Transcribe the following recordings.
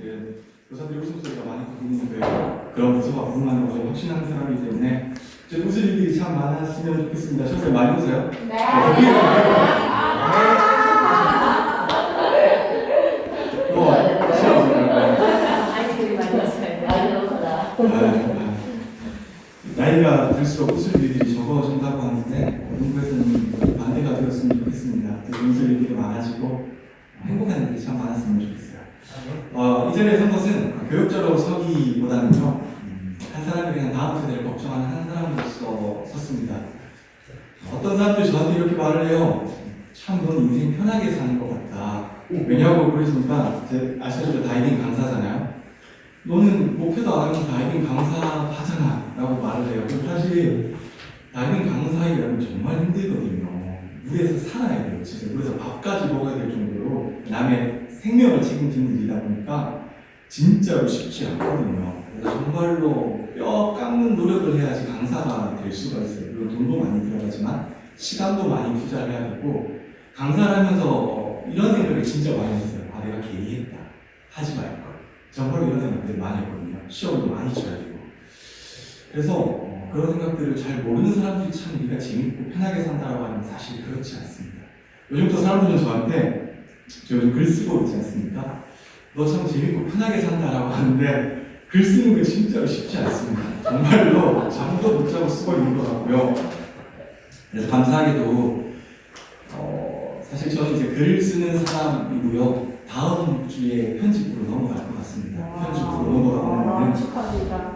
사람들은 교사들이 웃음소리가 많이 들리는 거예요. 그런 부서가 부흥하는 것을 확신하는 사람이기 때문에 웃을 일들이 참 많았으면 좋겠습니다. 선생님 많이 웃어요? 네. 나이가 들수록 웃을 일들이 적어진다고 하는데 공부에서는 반대가 되었으면 좋겠습니다. 웃을 일들이 많아지고 행복한 일들이 참 많았으면 좋겠어요. 이전에 선 것은 교육자로 서기보다는요, 한 사람이 그냥 다음 세대를 걱정하는 한 사람으로서 섰습니다. 어떤 사람들이 저한테 이렇게 말을 해요. 참 넌 인생 편하게 사는 것 같다. 왜냐하고 그러시니까 아시다시피 다이빙 강사잖아요. 너는 목표도 안 하면 다이빙 강사 하잖아 라고 말을 해요. 사실 다이빙 강사이라면 정말 힘들거든요. 물에서 살아야 돼요. 진짜 물에서 밥까지 먹어야 될 정도로 남의 생명을 책임지는 일이다 보니까 진짜로 쉽지 않거든요. 그래서 정말로 뼈 깎는 노력을 해야지 강사가 될 수가 있어요. 물론 돈도 많이 들어가지만 시간도 많이 투자를 해야 되고, 강사를 하면서 이런 생각을 진짜 많이 했어요. 내가 개의했다. 하지 말걸. 정말로 이런 생각들 많이 했거든요. 시험도 많이 쳐야 되고. 그래서 그런 생각들을 잘 모르는 사람들이 참 우리가 재밌고 편하게 산다고 하면 사실 그렇지 않습니다. 요즘부터 사람들은 저한테, 저 요즘 글 쓰고 있지 않습니까? 너 참 재밌고 편하게 산다라고 하는데 글 쓰는 게 진짜로 쉽지 않습니다. 정말로 잠도 못 자고 쓰고 있는 것 같고요. 그래서 감사하게도 사실 저는 이제 글을 쓰는 사람이고요. 다음 주에 편집으로 넘어갈 것 같습니다. 편집으로 넘어가면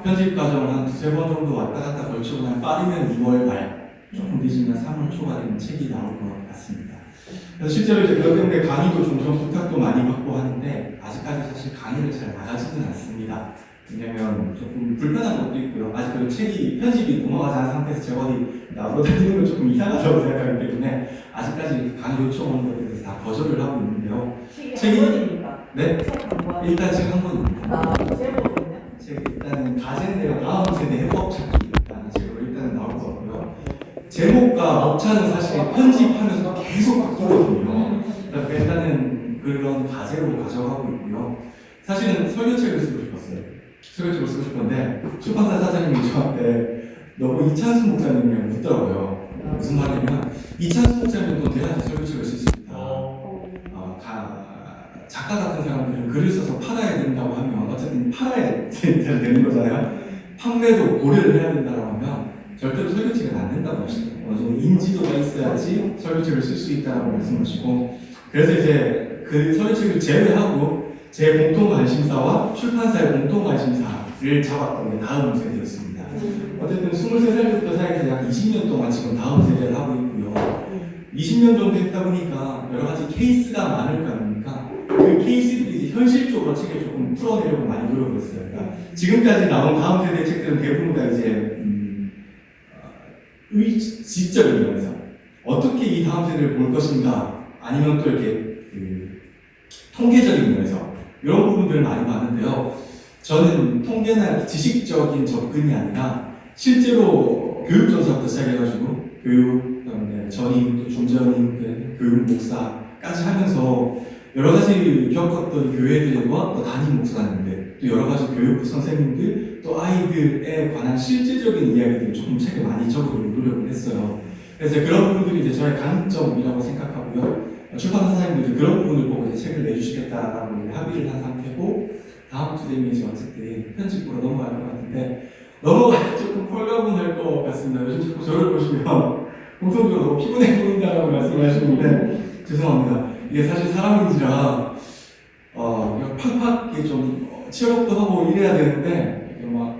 편집 과정을 한 두세 번 정도 왔다 갔다 걸치고 난 빠르면 2월 말, 조금 늦으면 3월 초가 되면 책이 나올 것 같습니다. 그래서 실제로 이제 그것 때문에 강의도 종종 부탁도 많이 받고 하는데 아직까지 사실 강의를 잘 나가지는 않습니다. 왜냐면 조금 불편한 것도 있고요. 아직 그 책이 편집이 넘어가지 않은 상태에서 제가 어디 나보고 다니는 건 조금 이상하다고 생각하기 때문에 아직까지 강의 요청 오는 것에 대해서 다 거절을 하고 있는데요. 책이 네? 일단 책 한 권입니다. 제목은요? 책 일단은 가젠데가 다음 세대 해법 찾기라는 책으로 일단은 나올 것 같고요. 제목과 목차는 사실 편집하면서 계속 바뀌거든요. 그러니까 일단은 그런 과제로 가져가고 있고요. 사실은 설교책을 쓰고 싶었어요. 설교책을 쓰고 싶었는데 출판사 사장님이 저한테 너무 이찬수 목사님이랑 묻더라고요. 무슨 말이냐면 이찬수 목사님도 돼야지 설교책을 쓸 수 있다. 작가 같은 사람들은 글을 써서 팔아야 된다고 하면 어쨌든 팔아야 되는 거잖아요. 판매도 고려를 해야 된다고 하면 절대로 설교책은 안 된다고 하시더라고요. 어느 정도 인지도가 있어야지 설교책을 쓸 수 있다고 말씀하시고, 그래서 이제 그 설교책을 제외하고 제 공통 관심사와 출판사의 공통 관심사를 잡았던 게 다음 세대였습니다. 어쨌든 23살부터 사역해서 약 20년 동안 지금 다음 세대를 하고 있고요. 20년 정도 했다 보니까 여러 가지 케이스가 많을 거 아닙니까? 그 케이스들이 이제 현실적으로 책을 조금 풀어내려고 많이 노력을 했어요. 그러니까 지금까지 나온 다음 세대 책들은 대부분 다 이제 의지적인 면에서 어떻게 이 다음 세대를 볼 것인가, 아니면 또 이렇게 통계적인 면에서 이런 부분들을 많이 봤는데요. 저는 통계나 지식적인 접근이 아니라 실제로 교육전사부터 시작해가지고 교육, 그다음에 전임, 또 중전임, 교육 목사까지 하면서 여러 가지 겪었던 교회들과 또 담임 목사님들, 또 여러 가지 교육부 선생님들, 또 아이들에 관한 실제적인 이야기들을 조금 책에 많이 적으려고 노력을 했어요. 그래서 그런 부분들이 이제 저의 강점이라고 생각하고요. 출판사 사장님들이 그런 부분을 보고 이제 책을 내주시겠다라고 합의를 한 상태고, 다음 주 되면 이제 어쨌든 편집으로 넘어갈 것 같은데, 넘어갈 때 조금 펄가분할 것 같습니다. 요즘 자꾸 저를 보시면 공통적으로 너무 피곤해 보인다라고 말씀을 하시는데 죄송합니다. 이게 사실 사람인지라 그냥 팍팍 이게 좀 취업도 하고 이래야 되는데 이게 막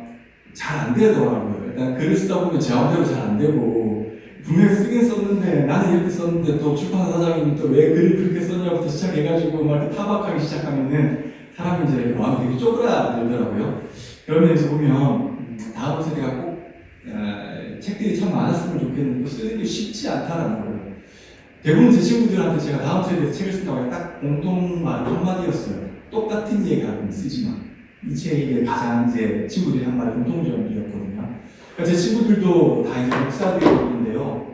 잘 안 되더라고요. 일단 글을 쓰다 보면 제 마음대로 잘 안 되고, 분명히 쓰긴 썼는데 나는 이렇게 썼는데 또 출판사 사장님이 또 왜 글을 그렇게 썼냐부터 시작해가지고 막 이렇게 타박하기 시작하면은 사람이 이제 이렇게 마음이 되게 쪼그라들더라고요. 그런 면에서 보면 다음 세대가 꼭 책들이 참 많았으면 좋겠는데 쓰는 게 쉽지 않다라는 거예요. 대부분 제 친구들한테 제가 다음 세대에서 책을 쓴다고 하면 딱 공통말 한마디였어요. 똑같은 얘기하고는 쓰지 마. 이 책의 가장 이제 친구들이 한 말이 공통점이었거든요. 그러니까 제 친구들도 다 이제 목사들인데요.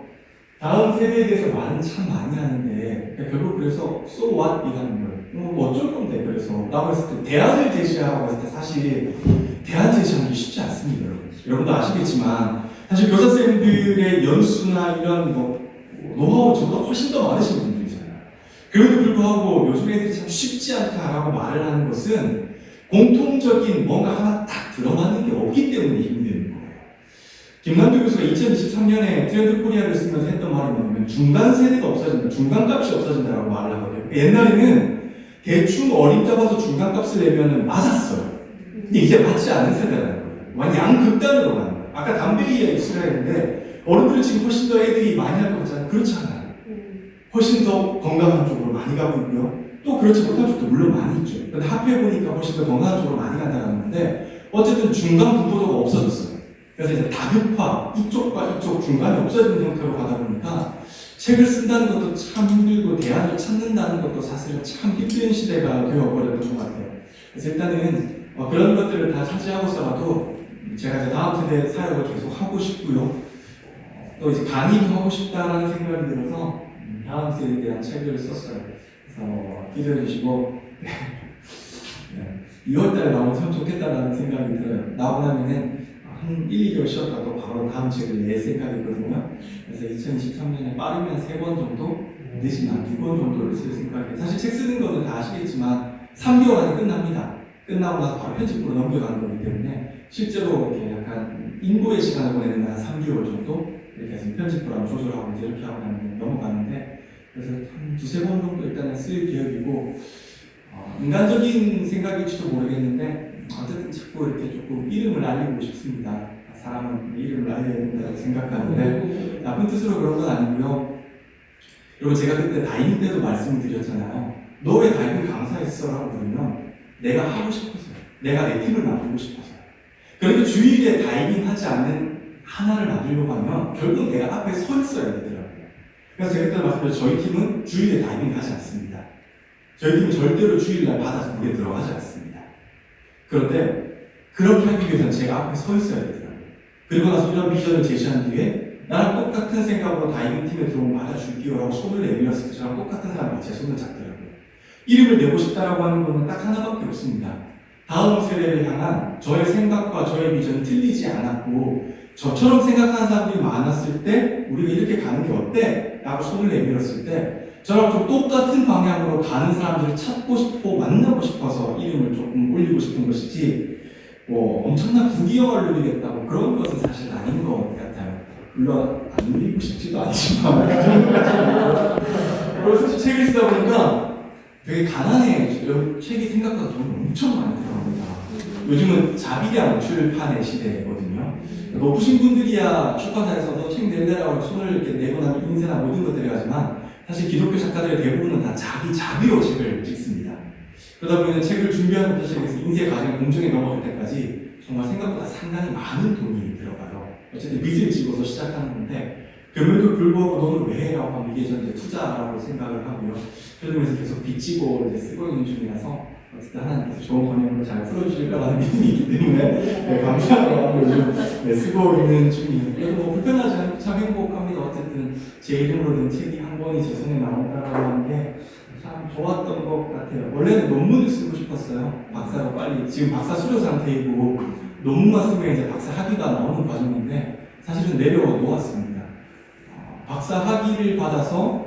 다음 세대에 대해서 말은 참 많이 하는데 결국 그래서 so what 이라는 거예요. 어쩔 건데 그래서 라고 했을 때 대안을 제시하라고 했을 때 사실 대안 제시하는 게 쉽지 않습니다. 여러분도 아시겠지만 사실 교사쌤들의 연수나 이런 노하우 저보다 훨씬 더 많으신 분들이잖아요. 그럼에도 불구하고 요즘 애들이 참 쉽지 않다라고 말을 하는 것은 공통적인 뭔가 하나 딱 들어맞는 게 없기 때문에 힘든 거예요. 김남도 교수가 2023년에 트렌드 코리아를 쓰면서 했던 말이 뭐냐면 중간 세대가 없어진다, 중간값이 없어진다라고 말을 하거든요. 옛날에는 대충 어림잡아서 봐서 중간값을 내면 맞았어요. 근데 이제 맞지 않는 세대라는 거예요. 완전 양극단으로 가는 거예요. 아까 담배 이야기 했는데 어른들은 지금 훨씬 더 애들이 많이 할 것 같잖아요. 그렇지 않아요. 훨씬 더 건강한 쪽으로 많이 가고 있고요. 또 그렇지 못한 쪽도 물론 많이 있죠. 근데 합해보니까 훨씬 더 건강한 쪽으로 많이 간다는 건데 어쨌든 중간 구도가 없어졌어요. 그래서 이제 다급화, 이쪽과 이쪽 중간이 없어지는 형태로 가다 보니까 책을 쓴다는 것도 참 힘들고 대안을 찾는다는 것도 사실은 참 힘든 시대가 되어버렸던 것 같아요. 그래서 일단은 그런 것들을 다 차지하고서라도 제가 이제 다음 세대 사역을 계속 하고 싶고요. 또 이제 강의도 하고 싶다라는 생각이 들어서 다음 세대에 대한 책을 썼어요. 그래서 기대해 주시고 2월달에 나오면 참 좋겠다라는 생각이 들어요. 나오고 나면은 한 1, 2개월 쉬었다 또 바로 다음 책을 낼 생각이거든요. 그래서 2023년에 빠르면 3권 정도, 늦으면 2권 정도를 쓸 생각이에요. 사실 책 쓰는 거는 다 아시겠지만 3개월 안에 끝납니다. 끝나고 나서 바로 편집부로 넘겨가는 거기 때문에 실제로 이렇게 약간 인고의 시간을 보내는 건 한 3개월 정도 이렇게 해서 편집부랑 조절하고 이제 이렇게 하고 넘어가는데 그래서 한 2-3권 정도 일단은 쓸 계획이고 인간적인 생각일지도 모르겠는데 어쨌든 자꾸 이렇게 조금 이름을 알리고 싶습니다. 사람은 이름을 알려야 된다고 생각하는데 나쁜 뜻으로 그런 건 아니고요. 여러분 제가 그때 다이빙 때도 말씀을 드렸잖아요. 너 왜 다이빙 강사했어? 라고 물으면 내가 하고 싶어서요. 내가 내 팀을 만들고 싶어서요. 그런데 주일에 다이빙 하지 않는 하나를 만들려고 하면 결국 내가 앞에 서 있어야 되더라고요. 그래서 제가 그때 말씀드렸죠. 저희 팀은 주일에 다이빙 하지 않습니다. 저희 팀은 절대로 주일날 바다에 물에 들어가지 않습니다. 그런데 그렇게 하기 위해서는 제가 앞에 서 있어야 되더라고요. 그리고 나서 이런 비전을 제시한 뒤에 나랑 똑같은 생각으로 다이빙 팀에 들어오면 받아줄게요 라고 손을 내밀었을 때 저랑 똑같은 사람이 제 손을 잡더라고요. 이름을 내고 싶다라고 하는 거는 딱 하나밖에 없습니다. 다음 세대를 향한 저의 생각과 저의 비전이 틀리지 않았고 저처럼 생각하는 사람들이 많았을 때 우리가 이렇게 가는 게 어때? 라고 손을 내밀었을 때 저랑 좀 똑같은 방향으로 가는 사람들을 찾고 싶고 만나고 싶어서 이름을 조금 올리고 싶은 것이지 엄청난 부귀영화를 누리겠다고 그런 것은 사실 아닌 것 같아요. 물론 안 누리고 싶지도 않지만 그래서 사실 책을 쓰다 보니까 되게 가난해요. 책이 생각보다 돈 엄청 많이 들어갑니다. 요즘은 자비량 출판의 시대거든요. 높으신 분들이야 출판사에서도 책 낼래라고 손을 이렇게 내고 나면 인쇄나 모든 것들이 하지만 사실 기독교 작가들의 대부분은 다 자비로 책을 찍습니다. 그러다 보면 책을 준비하는 부터 시작해서 인쇄 과정 공정에 넘어갈 때까지 정말 생각보다 상당히 많은 돈이 들어가요. 어쨌든 빚을 지고서 시작하는 건데 그럼에도 불구하고 너는 왜 해라고 하면 이게 저는 투자라고 생각을 하고요. 그러면서 계속 빚지고 이제 쓰고 있는 중이라서 어쨌든 하나님께서 좋은 번역으로 잘 풀어주실 거라는 믿음이 있기 때문에 감사하고 요즘 쓰고 있는 중이에요. 그래도 불편하지 않고 참 행복합니다. 어쨌든 제 이름으로 된 책이 한 권이 제 손에 나온다고 하는 게 참 좋았던 것 같아요. 원래는 논문을 쓰고 싶었어요. 박사가 빨리 지금 박사 수료 상태이고 논문만 쓰면 이제 박사 학위가 나오는 과정인데 사실은 내려놓았습니다. 박사 학위를 받아서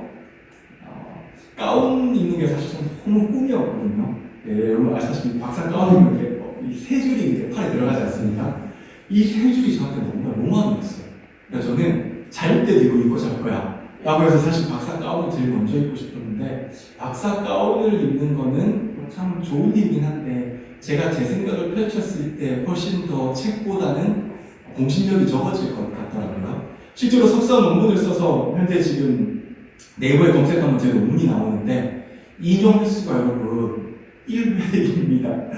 가운 입는 게 사실 좀 너무 꿈이었거든요. 여러분 아시다시피 박사 가운 입는 게 세 줄이 이제 팔에 들어가지 않습니까? 이 세 줄이 저한테 너무나 로망이었어요. 그러니까 저는 잘 때 들고 입고 잘 거야. 라고 해서 사실 박사 가운을 제일 먼저 입고 싶었는데 박사 가운을 입는 거는 참 좋은 일이긴 한데 제가 제 생각을 펼쳤을 때 훨씬 더 책보다는 공신력이 적어질 것 같더라고요. 실제로 석사 논문을 써서 현재 지금 네이버에 검색하면 제 논문이 나오는데 인용 횟수가 여러분 1회입니다.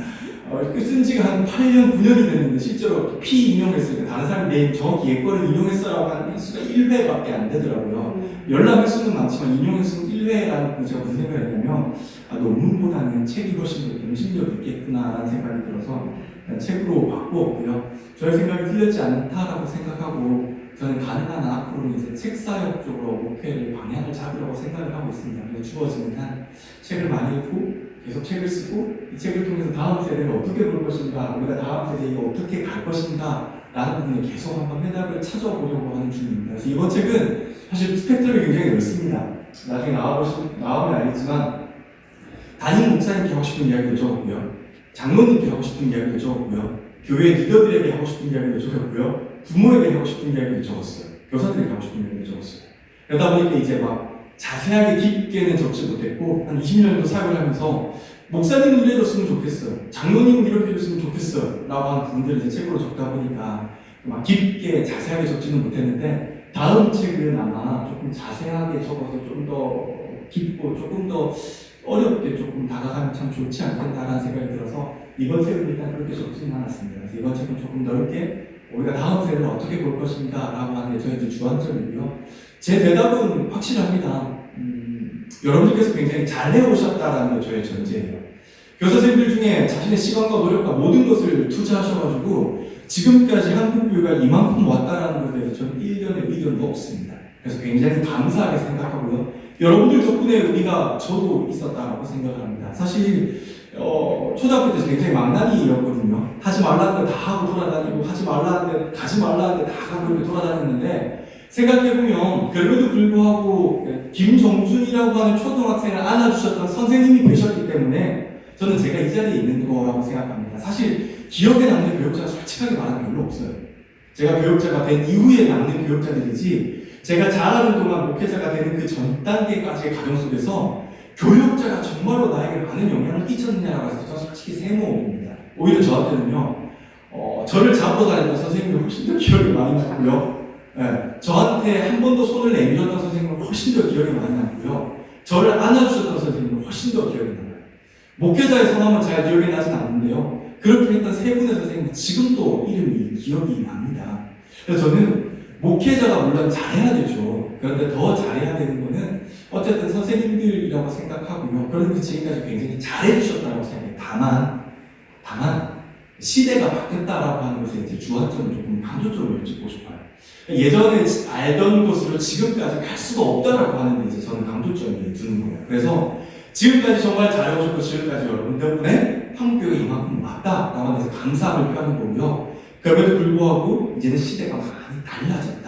쓴 지가 한 8년, 9년이 됐는데 실제로 피인용했을 때 다른 사람이 내 정확히 얘 거를 인용했어라고 하는 횟수가 1회밖에 안 되더라고요. 연락 횟수는 많지만 인용 횟수는 1회라는 제가 무슨 생각을 했냐면 논문보다는 책이 훨씬 더 공신력이 있겠구나라는 생각이 들어서 책으로 바꾸었고요. 저의 생각이 틀렸지 않다라고 생각하고 저는 가능한 한 앞으로는 이제 책사역 쪽으로 목표를 방향을 잡으려고 생각을 하고 있습니다. 그래서 주어지는 한 책을 많이 읽고 계속 책을 쓰고 이 책을 통해서 다음 세대를 어떻게 볼 것인가, 우리가 다음 세대가 어떻게 갈 것인가 라는 부분에 계속 한번 해답을 찾아보려고 하는 중입니다. 그래서 이번 책은 사실 스펙트럼이 굉장히 넓습니다. 나중에 나오면 알겠지만 담임 목사님께 하고 싶은 이야기도 적었고요, 장로님께 하고 싶은 이야기도 적었고요, 교회 리더들에게 하고 싶은 이야기도 적었고요, 부모에게 하고 싶은 이야기도 적었어요. 교사들에게 하고 싶은 이야기도 적었어요. 그러다 보니까 이제 막 자세하게 깊게는 적지 못했고, 한 20년 정도 사역을 하면서 목사님은 이래줬으면 좋겠어요, 장로님은 이렇게 해줬으면 좋겠어요 라고 하는 부분들을 이제 책으로 적다 보니까 막 깊게 자세하게 적지는 못했는데, 다음 책은 아마 조금 자세하게 적어서 좀 더 깊고 조금 더 어렵게 조금 다가가면 참 좋지 않겠다라는 생각이 들어서 이번 책은 일단 그렇게 적지는 않았습니다. 그래서 이번 책은 조금 넓게 우리가 다음 세대를 어떻게 볼 것인가 라고 하는 게 저희 주안점이고요. 제 대답은 확실합니다. 여러분들께서 굉장히 잘 해오셨다라는 게 저의 전제예요. 교사선생님들 중에 자신의 시간과 노력과 모든 것을 투자하셔가지고 지금까지 한국교회가 이만큼 왔다라는 것에 대해서 저는 일견의 의견도 없습니다. 그래서 굉장히 감사하게 생각하고요. 여러분들 덕분에 저도 있었다라고 생각을 합니다. 사실 초등학교 때 굉장히 망나니였거든요. 하지 말라는 거 다 하고 돌아다니고, 하지 말라는 데 가지 말라는 데 다 가고 이렇게 돌아다녔는데, 생각해보면 그럼에도 불구하고 김정준이라고 하는 초등학생을 안아주셨던 선생님이 계셨기 때문에 저는 제가 이 자리에 있는 거라고 생각합니다. 사실 기억에 남는 교육자가 솔직하게 말하면 별로 없어요. 제가 교육자가 된 이후에 남는 교육자들이지, 제가 자라는 동안 목회자가 되는 그 전 단계까지의 과정 속에서 교육자가 정말로 나에게 많은 영향을 끼쳤느냐라고 해서 저는 솔직히 세모입니다. 오히려 저한테는요, 저를 잡고 다녔던 선생님이 훨씬 더 기억이 많이 나고요. 네, 저한테 한 번 더 손을 내밀었던 선생님은 훨씬 더 기억이 많이 나고요. 저를 안아주셨던 선생님은 훨씬 더 기억이 나요. 목회자의 성함은 잘 기억이 나진 않는데요, 그렇게 했던 세 분의 선생님은 지금도 이름이 기억이 납니다. 그래서 저는 목회자가 물론 잘해야 되죠. 그런데 더 잘해야 되는 거는 어쨌든 선생님들이라고 생각하고요. 그런데 지금까지 굉장히 잘해주셨다고 생각해요. 다만 시대가 바뀌었다라고 하는 것에 이제 주안점을 조금 강조점을 찍고 싶어요. 예전에 알던 곳으로 지금까지 갈 수가 없다라고 하는데 이제 저는 강조점을 두는 거예요. 그래서 지금까지 정말 잘해오셨고, 지금까지 여러분 덕분에 한국교회가 이만큼 왔다라고 하는 데서 감사함을 표하는 거고요. 그럼에도 불구하고 이제는 시대가 많이 달라졌다.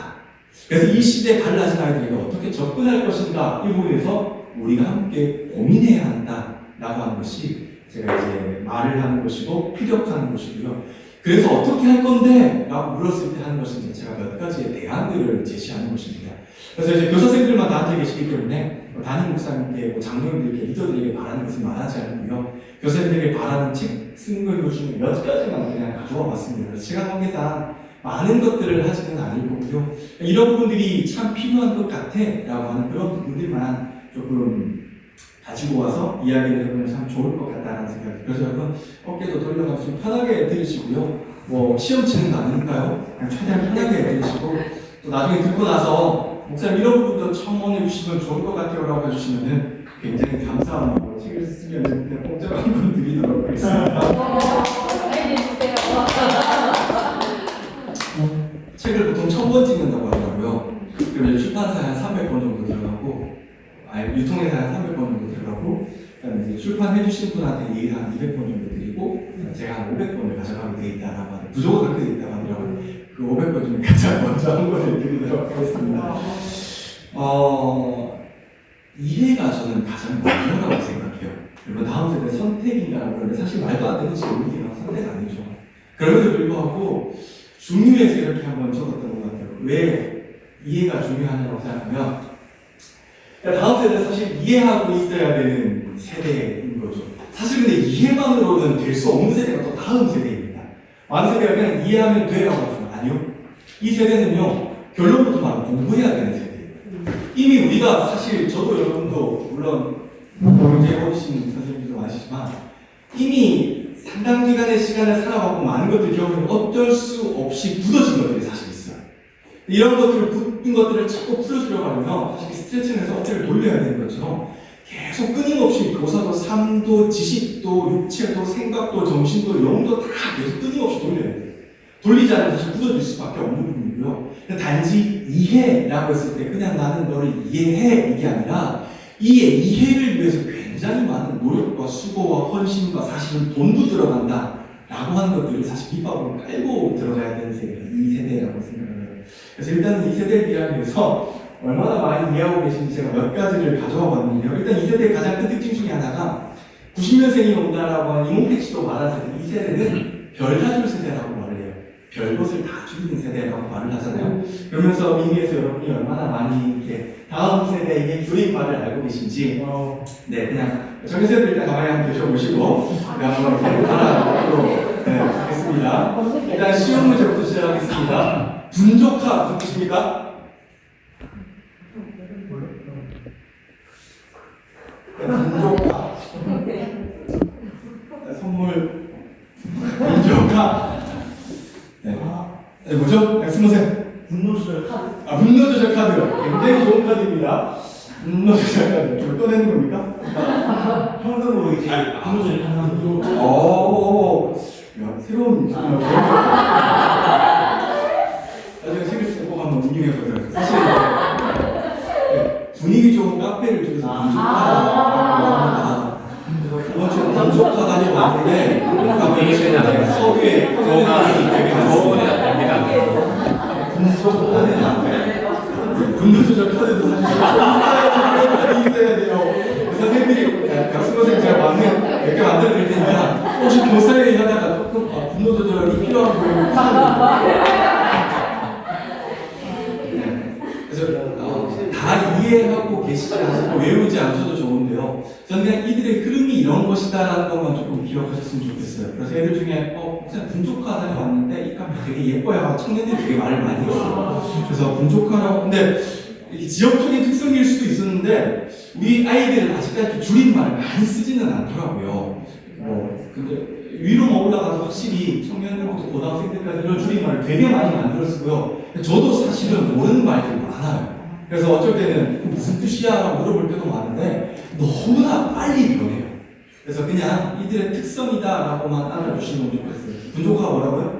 그래서 이 시대에 달라진 아이들에게 어떻게 접근할 것인가, 이 부분에서 우리가 함께 고민해야 한다라고 하는 것이 제가 이제 말을 하는 것이고 피력하는 것이고요. 그래서 어떻게 할 건데? 라고 물었을 때 하는 것은 제가 몇 가지의 대안들을 제시하는 것입니다. 그래서 이제 교사생들만 다 앉아 계시기 때문에 담임 목사님께, 장로님들께, 리더들에게 바라는 것은 말하지 않고요. 교사님들에게 바라는 책 쓰는 것 중에 몇 가지만 그냥 가져와 봤습니다. 그래서 시간 관계상 많은 것들을 하지는 않을 거고요. 이런 부분들이 참 필요한 것 같아 라고 하는 그런 부분들만 조금 가지고 와서 이야기를 해보면 참 좋을 것 같다는 생각이. 그래서 여러분 어깨도 돌려가지고 좀 편하게 들으시고요. 뭐 시험 치는 거 아니니까요. 그냥 최대한 편하게 들으시고, 또 나중에 듣고 나서 목사님 이런 부분도 첨언해 주시면 좋을 것 같아요 라고 해주시면은 굉장히 감사합니다. 책을 쓰면 그냥 공짜로 한 권 드리도록 하겠습니다. 책을 보통 1000권 찍는다고 하더라고요. 그러면 출판사에 한 300권 정도 들어가고, 유통회사에 한 300권 정도 들어가고, 그다음에 이제 출판해 주신 분한테 얘기 한 200권 정도 드리고, 제가 한 500권을 가져가게 돼 있다라고 하는, 부족은 그렇게 돼 있다고 하더라고요. 그 500권 중에 가장 먼저 한 권을 드리도록 하겠습니다. 이해가 저는 가장 중요하다고 생각해요. 그리고 다음 세대 선택인가라고 하는데 사실 말도 안 되는 질문이라 선택 아니죠. 그럼에도 불구하고 중요해서 이렇게 한번 적었던 것 같아요. 왜 이해가 중요하냐고 생각하면, 다음 세대는 사실 이해하고 있어야 되는 세대인 거죠. 사실 근데 이해만으로는 될 수 없는 세대가 또 다음 세대입니다. 많은 세대가 그냥 이해하면 돼라고 하지만 아니요. 이 세대는요, 결론부터 말하면 공부해야 되는 세대예요. 이미 우리가 사실 저도 여러분도 물론 굉장히 어리신 선생님들도 아시지만 이미 상당 기간의 시간을 살아가고 많은 것들을 겪으면 어쩔 수 없이 굳어진 것들이 사실 있어요. 이런 것들을 굳은 것들을 자꾸 풀어주려고 하면 사실 스트레칭에서 어깨를 돌려야 되는 것처럼 계속 끊임없이 교사도 삶도 지식도 육체도 생각도 정신도 영도 다 계속 끊임없이 돌려야 돼요. 돌리지 않으면 사실 굳어질 수밖에 없는 부분이고요. 단지 이해라고 했을 때 그냥 나는 너를 이해해 이게 아니라 이해를 위해서 굉장히 많은 노력과 수고와 헌신과 사실은 돈도 들어간다 라고 하는 것들을 사실 밑밥으로 깔고 들어가야 되는 세대가 이 세대라고 생각을 해요. 그래서 일단은 이 세대에 비하기 위해서 얼마나 많이 이해하고 계신지 제가 몇 가지를 가져와 봤는데요. 일단 이 세대의 가장 큰 특징 중에 하나가 90년생이 온다라고 하는 이몽택 씨도 말하자면 이 세대는 별 사줄 세대라고 말을 해요. 별것을 다 줄이는 세대라고 말을 하잖아요. 그러면서 미국에서 여러분이 얼마나 많이 이렇게 다음 세대에게 줄임말을 알고 계신지 네, 그냥 정현 세대 일단 가만히 한번 계셔보시고 한번 이렇게 알아보도록 하겠습니다. 일단 쉬운 문제부터 시작하겠습니다. 분조카 무슨 뜻입니까? 분조카 선물 분조카 네, 뭐죠? 스무세 분노 조절 카드. 분노 조절 카드 굉장히 좋은 카드입니다. 분노 조절 카드 좀 꺼내는 겁니까? 현금으로 이제 분노 조절 가능한 야, 새로운 나중에 책을 쓰고 꼭 한번 응용해보세요. 사실 분위기 좋은 카페를 통해서 분조카라고 합니다. 이번 주에 분조카가 왔는데 서울에 분노 조절 카드도 사실 있어야 돼요. 선생님이 강수고생 제가 몇 개 만들어 드릴 테니까 혹시 교사회의 하다가 조금 분노 조절이 필요한 부분을 그래서 다 이해하고 계시지 않고 외우지 않으셔도 좋은데요. 저는 그냥 이들의 흐름이 이런 것이다라는 것만 조금 기억하셨으면 좋겠어요. 그래서 애들 중에 그냥 분조카다에 왔는데 이 카페 되게 예뻐요. 청년들이 되게 말을 많이 했어요. 그래서 분조카라고 근데 지역적인 특성일 수도 있었는데 우리 아이들은 아직까지 줄임말을 많이 쓰지는 않더라고요. 근데 위로 올라가서 확실히 청년들부터 고등학생들까지 이런 줄임말을 되게 많이 만들어 쓰고요. 저도 사실은 모르는 말들이 많아요. 그래서 어쩔 때는 무슨 뜻이야? 라고 물어볼 때도 많은데 너무나 빨리 변해요. 그래서 그냥 이들의 특성이다 라고만 알아주시면 좋겠어요. 분조카가 뭐라고요?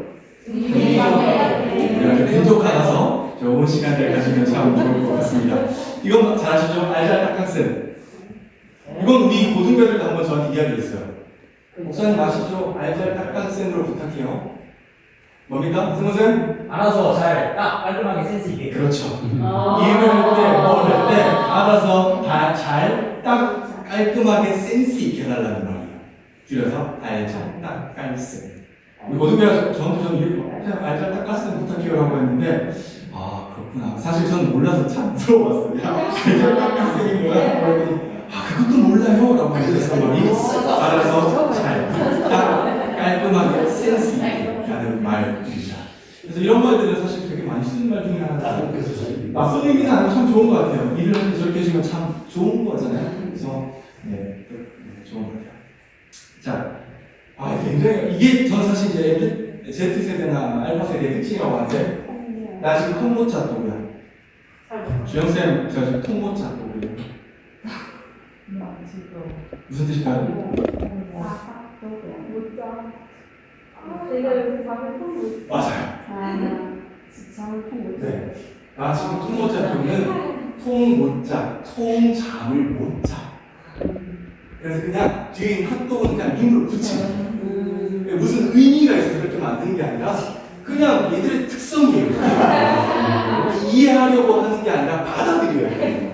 분조카라서 좋은 시간을 가지면 참 좋을 것 같습니다. 이건 잘 아시죠? 알잘딱딱쌤. 이건 우리 고등배들도 한번 저한테 이야기했어요. 목사님 아시죠? 알잘딱딱쌤으로 부탁해요. 뭡니까? 승호쌤? 알아서 잘 딱 깔끔하게 센스 있게. 그렇죠. 일을 할 때, 뭘 할 때 알아서 다 잘 딱 깔끔하게 센스 있게 해달라는 말이에요. 줄여서 알잘딱깔쌤. 우리 고등배가 저한테 좀 이렇게 알잘딱깔쌤 부탁해요라고 했는데 그렇구나. 사실 저는 몰라서 참 물어봤어요. 알잘딱깔쌤이 뭐야? 그랬더니 그것도 몰라요? 라고 하셔서 알아서 잘 딱 깔끔하게 센스 있게 하는 말입니다. 그래서 이런 말들은 사실 되게 많이 쓰는 말 중에 하나가 나쁜 의미는 아니고 참 좋은 것 같아요. 일을 할 때 저렇게 해주면 참 좋은 거잖아요. 그래서 좋은 것 같아요. 자, 굉장히 이게 저는 사실 이제 Z세대나 알파세대의 특징이라고 하는데 나 지금 통 못 잤다고요. 주영쌤 제가 지금 통 못 잤다고요. 무슨 뜻일까요? 맞아요. 네. 나 지금 통 못 잤다고는 통 못 자, 통잠을 못 자. 그래서 그냥 뒤에 핫도그는 그냥 밈으로 붙이는 무슨 의미가 있어서 그렇게 만드는 게 아니라 그냥 얘들의 특성이에요. 이해하려고 하는 게 아니라 받아들여야 돼요.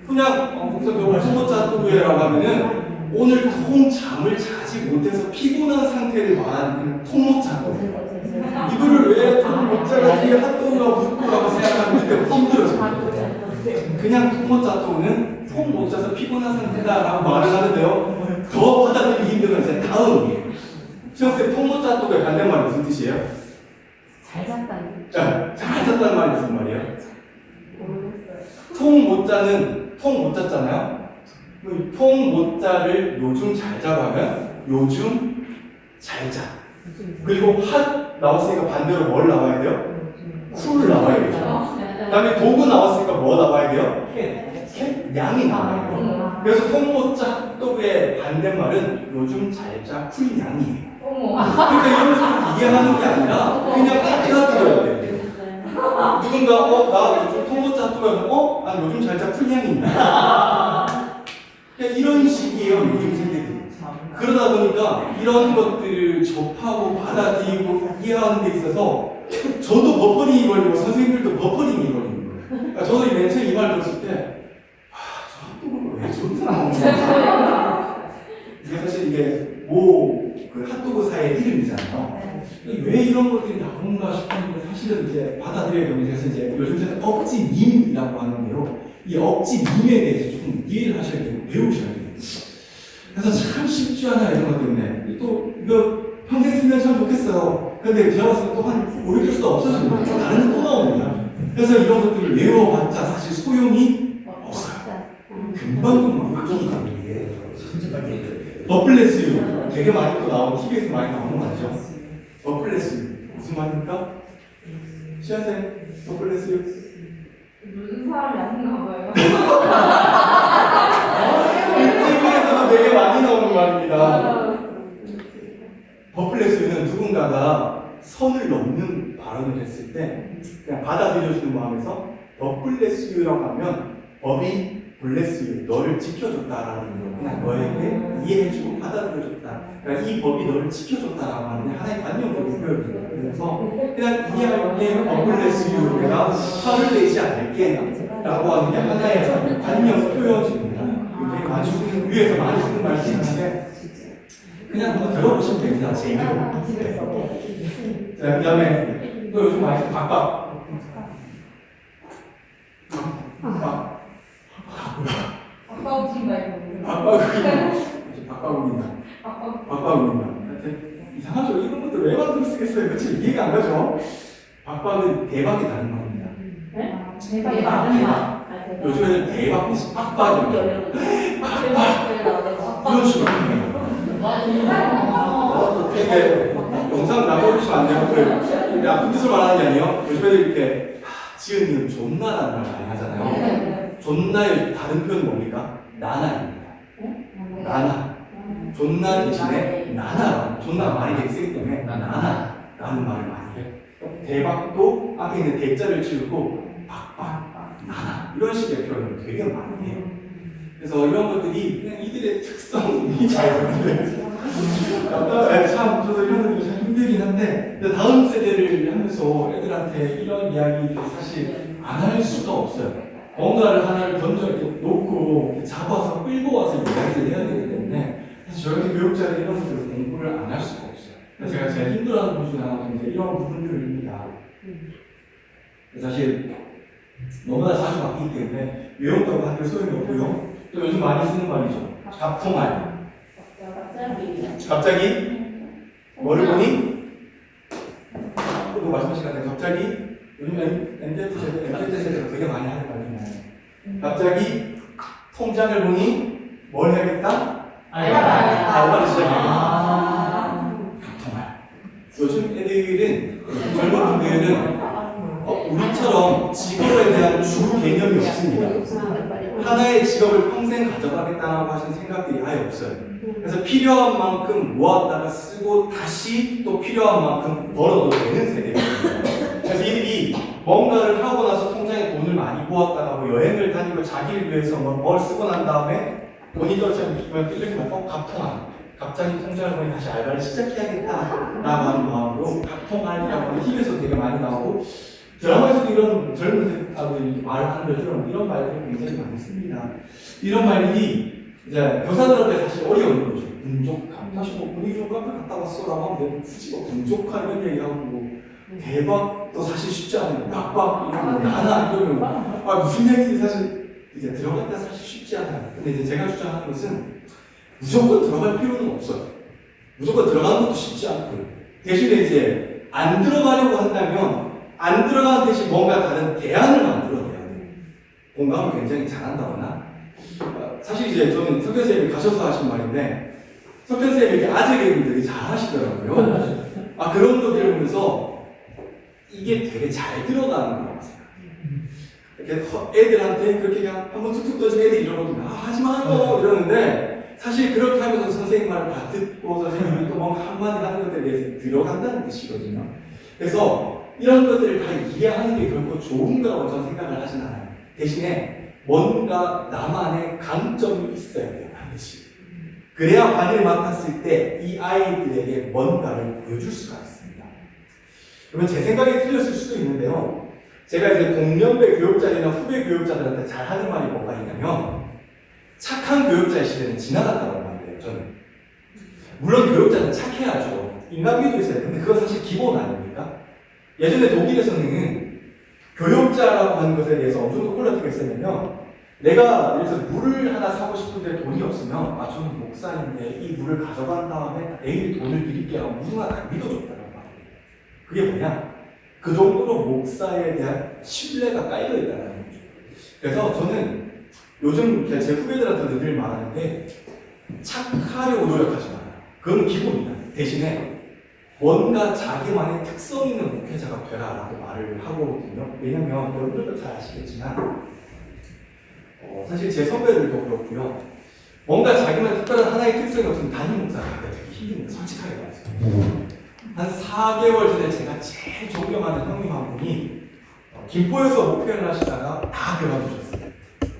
그냥 오늘 통모자 핫도그라고 하면은 오늘 통잠을 자지 못해서 피곤한 상태를 말하는 통모자 핫도그. 이거를 왜 통모자가 뒤에 핫도그가 붙고라고 생각하면 그때 힘들어져요. 그냥 통모자 핫도그는 통 못 자서 피곤한 상태다라고 말을 하는데요. 더 받아들이기 힘든 건 이제 다음이에요. 시영쌤, 통 못 잤다고의 반대말이 무슨 뜻이에요? 잘 잤다는. 잘 잤다는 말이 무슨 말이에요? 모르겠어요. 통 못 자는 통 못 잤잖아요. 통 못 자를 요즘 잘 자고 하면 요즘 잘 자. 그리고 핫 나왔으니까 반대로 뭘 나와야 돼요? 쿨 나와야 되죠. 그 다음에 도구 나왔으니까 뭐 나와야 돼요? 캣 양이 나와야 돼요. 그래서 통 못 자 핫도그의 반대말은 요즘 잘 자 쿨 양이에요. 그러니까 이런 것을 이해하는 게 아니라 그냥 받아들여야 돼요. 누군가 나 요즘 통 못 자 핫도그 하면 난 요즘 잘 자 쿨 양입니다. 그냥 이런 식이에요, 요즘 세대들이. 그러다 보니까 이런 것들을 접하고 받아들이고 이해하는 데 있어서 저도 버퍼링이 걸리고 선생님들도 버퍼링이 걸리는 거예요. 그러니까 저도 맨 처음 이 말 들었을 때 저 핫도그를 왜 저기서 나오는 거야? 이게 사실 이게 그 핫도그사의 이름이잖아요. 왜 이런 것들이 나오는가 싶었는데 사실은 이제 받아들여야 되는 그래서 이제 요즘 세대 억지 밈이라고 하는데요. 이 억지 밈에 대해서 조금 이해를 하셔야 되고 배우셔야 돼요. 그래서 참 쉽지 않아요, 이런 것 때문에. 또 이거 평생 쓰면 참 좋겠어요. 근데 제가 봤을 때 또 한 5, 6개월도 없어집니다. 또 다른 거 또 나옵니다. 그래서 이런 것들을 외워봤자 사실 소용이 없어요. 금방 바뀌니까 이게. 버플레스 되게 많이 또 나오고 TV에서 많이 나오는 말이죠. 버플레스 무슨 말입니까? 시한생 버플레스 무슨 사람이 아닌가 봐요. TV에서도 되게 많이 나오는 말입니다. 버플레스는 누군가가 선을 넘는 발언을 했을 때 그냥 받아들여주는 마음에서 버플레스라고 하면 법이 블레스 너를 지켜줬다라는 거 그냥 너에게 이해해주고 받아들여줬다. 그러니까 이 법이 너를 지켜줬다라고 하는 하나의 관념적인 표현이에요. 그래서 그냥 이해할 때 버플레스 내가 화를 내지 않을게 라고 하는 게 하나의 관념 표현입니다. 굉장히 많이 위에서 많이 쓰는 말씀인데 그냥 한번 들어보시면 됩니다. 재미로. 네. 자, 그 다음에 또 요즘 많이 쓰는 박박. 아까우신가 이거. 박박입니다. 이상하죠? 이런 것들 왜 만들어 쓰겠어요? 그치? 이해가 안 가죠? 박박은 대박이 다른 말입니다. 네? 대박이 많은 말. 요즘에는 대박 대신 빡빡입니다. 이런 식으로 해요. 근데 영상 나눠주시면 안 돼요. 그 나쁜 뜻을 말하는 게 아니에요. 요즘 애들 이렇게 지은이는 존나라는 말 많이 하잖아요. 존나의 다른 표현은 뭡니까? 나나입니다. 나나. 존나 대신에 나나. 존나 말이 되게 세기 때문에 나나라는 말을 많이 해요. 대박도 앞에 있는 대자를 지우고 박박, 나나 이런 식의 표현을 되게 많이 해요. 그래서 이런 것들이 그냥 이들의 특성이 잘 보여요. 참 저도 이런 것들이 참 힘들긴 한데 근데 다음 세대를 하면서 애들한테 이런 이야기를 사실 안 할 수가 없어요. 뭔가를 하나를 던져 이렇게 놓고 이렇게 잡아서 끌고 와서 이야기를 해야 되기 때문에 사실 저희 교육자들이 이런 것들을 공부를 안 할 수가 없어요. 그래서 제가 제일 힘들어하는 부분 중에 하나가 이제 이런 부분들입니다. 사실 너무나 자주 바뀌기 때문에 외웠다고 하는 게 소용이 없고요. 또 요즘 많이 쓰는 말이죠. 갑통알. 갑자기 뭐를 보니? 또 말씀하신 것 같아요. 갑자기 요즘 MZ 세대가 되게 많이 하는 말 중에 하나예요. 갑자기 통장을 보니 뭘 해야겠다? 알바를 시작해야겠다. 갑통알. 요즘 애들은 젊은 분들은 우리처럼 직업에 대한 주 개념이 없습니다. 하나의 직업을 평생 가져가겠다라고 하신 생각들이 아예 없어요. 그래서 필요한 만큼 모았다가 쓰고 다시 또 필요한 만큼 벌어도 되는 세대입니다. 그래서 이들이 뭔가를 하고 나서 통장에 돈을 많이 모았다가 뭐 여행을 다니고 자기를 위해서 뭘 쓰고 난 다음에 돈이 떨어지면 끌리고 먹고 갑통알. 갑자기 통장을 보니 다시 알바를 시작해야겠다라고 하는 마음으로 갑통알이라고 하는 TV에서 되게 많이 나오고 드라마에서도 이런 젊은 사람들이 말하는 것처럼 이런 말들이 굉장히 많습니다. 이런 말들이 이제 교사들한테 사실 어려운 거죠. 분족함. 사실 뭐 분위기 좀 카페 갔다 왔어라고 하면 굳이 뭐 분족함 이런 얘기하고 뭐 대박도 사실 쉽지 않아요. 박박 이런 거 나나 이러면 무슨 얘기인지 사실 이제 들어갈 때 사실 쉽지 않아요. 근데 이제 제가 주장하는 것은 무조건 들어갈 필요는 없어요. 무조건 들어가는 것도 쉽지 않고요. 대신에 이제 안 들어가려고 한다면 안 들어가는 대신 뭔가 다른 대안을 만들어내야 돼요. 공감을 굉장히 잘한다거나. 사실 이제 저는 석현 쌤이 가셔서 하신 말인데 석현 쌤이 아재개그를 되게 잘 하시더라고요. 그런 거 들으면서 이게 되게 잘 들어가는 거라고 생각해요. 이렇게 애들한테 그렇게 그냥 한번 툭툭 던지면 애들이 이러거든요. 하지 마요 이러는데 사실 그렇게 하면서 선생님 말을 다 듣고 선생님이 또 뭔가 한마디 하는 것들에 대해서 들어간다는 뜻이거든요. 그래서 이런 것들을 다 이해하는 게 결코 좋은 거라고 저는 생각을 하진 않아요. 대신에 뭔가 나만의 강점이 있어야 돼요. 반드시. 그래야 반을 맡았을 때 이 아이들에게 뭔가를 보여줄 수가 있습니다. 그러면 제 생각이 틀렸을 수도 있는데요. 제가 이제 동년배 교육자들이나 후배 교육자들한테 잘 하는 말이 뭐가 있냐면 착한 교육자의 시대는 지나갔다고 말해요. 저는. 물론 교육자는 착해야죠. 인간미도 있어요. 근데 그건 사실 기본 아닙니까? 예전에 독일에서는 교육자라고 하는 것에 대해서 어느 정도 퀄리티가 있었냐면 내가 예를 들어서 물을 하나 사고 싶은데 돈이 없으면 저는 목사인데 이 물을 가져간 다음에 내일 돈을 드릴게요 하고 무슨 말 안 믿어줬다는 말이에요. 그게 뭐냐? 그 정도로 목사에 대한 신뢰가 깔려있다는 거죠. 그래서 저는 요즘 제 후배들한테도 늘 말하는데 착하려고 노력하지 마라. 그건 기본이다. 대신에 뭔가 자기만의 특성 있는 목회자가 되라라고 말을 하거든요. 왜냐면 여러분들도 잘 아시겠지만 사실 제 선배들도 그렇고요. 뭔가 자기만 특별한 하나의 특성이 없으면 담임 목사가 되기 되게 힘듭니다. 솔직하게 말해서. 한 4개월 전에 제가 제일 존경하는 형님 한 분이 김포에서 목회를 하시다가 다 그만두셨어요.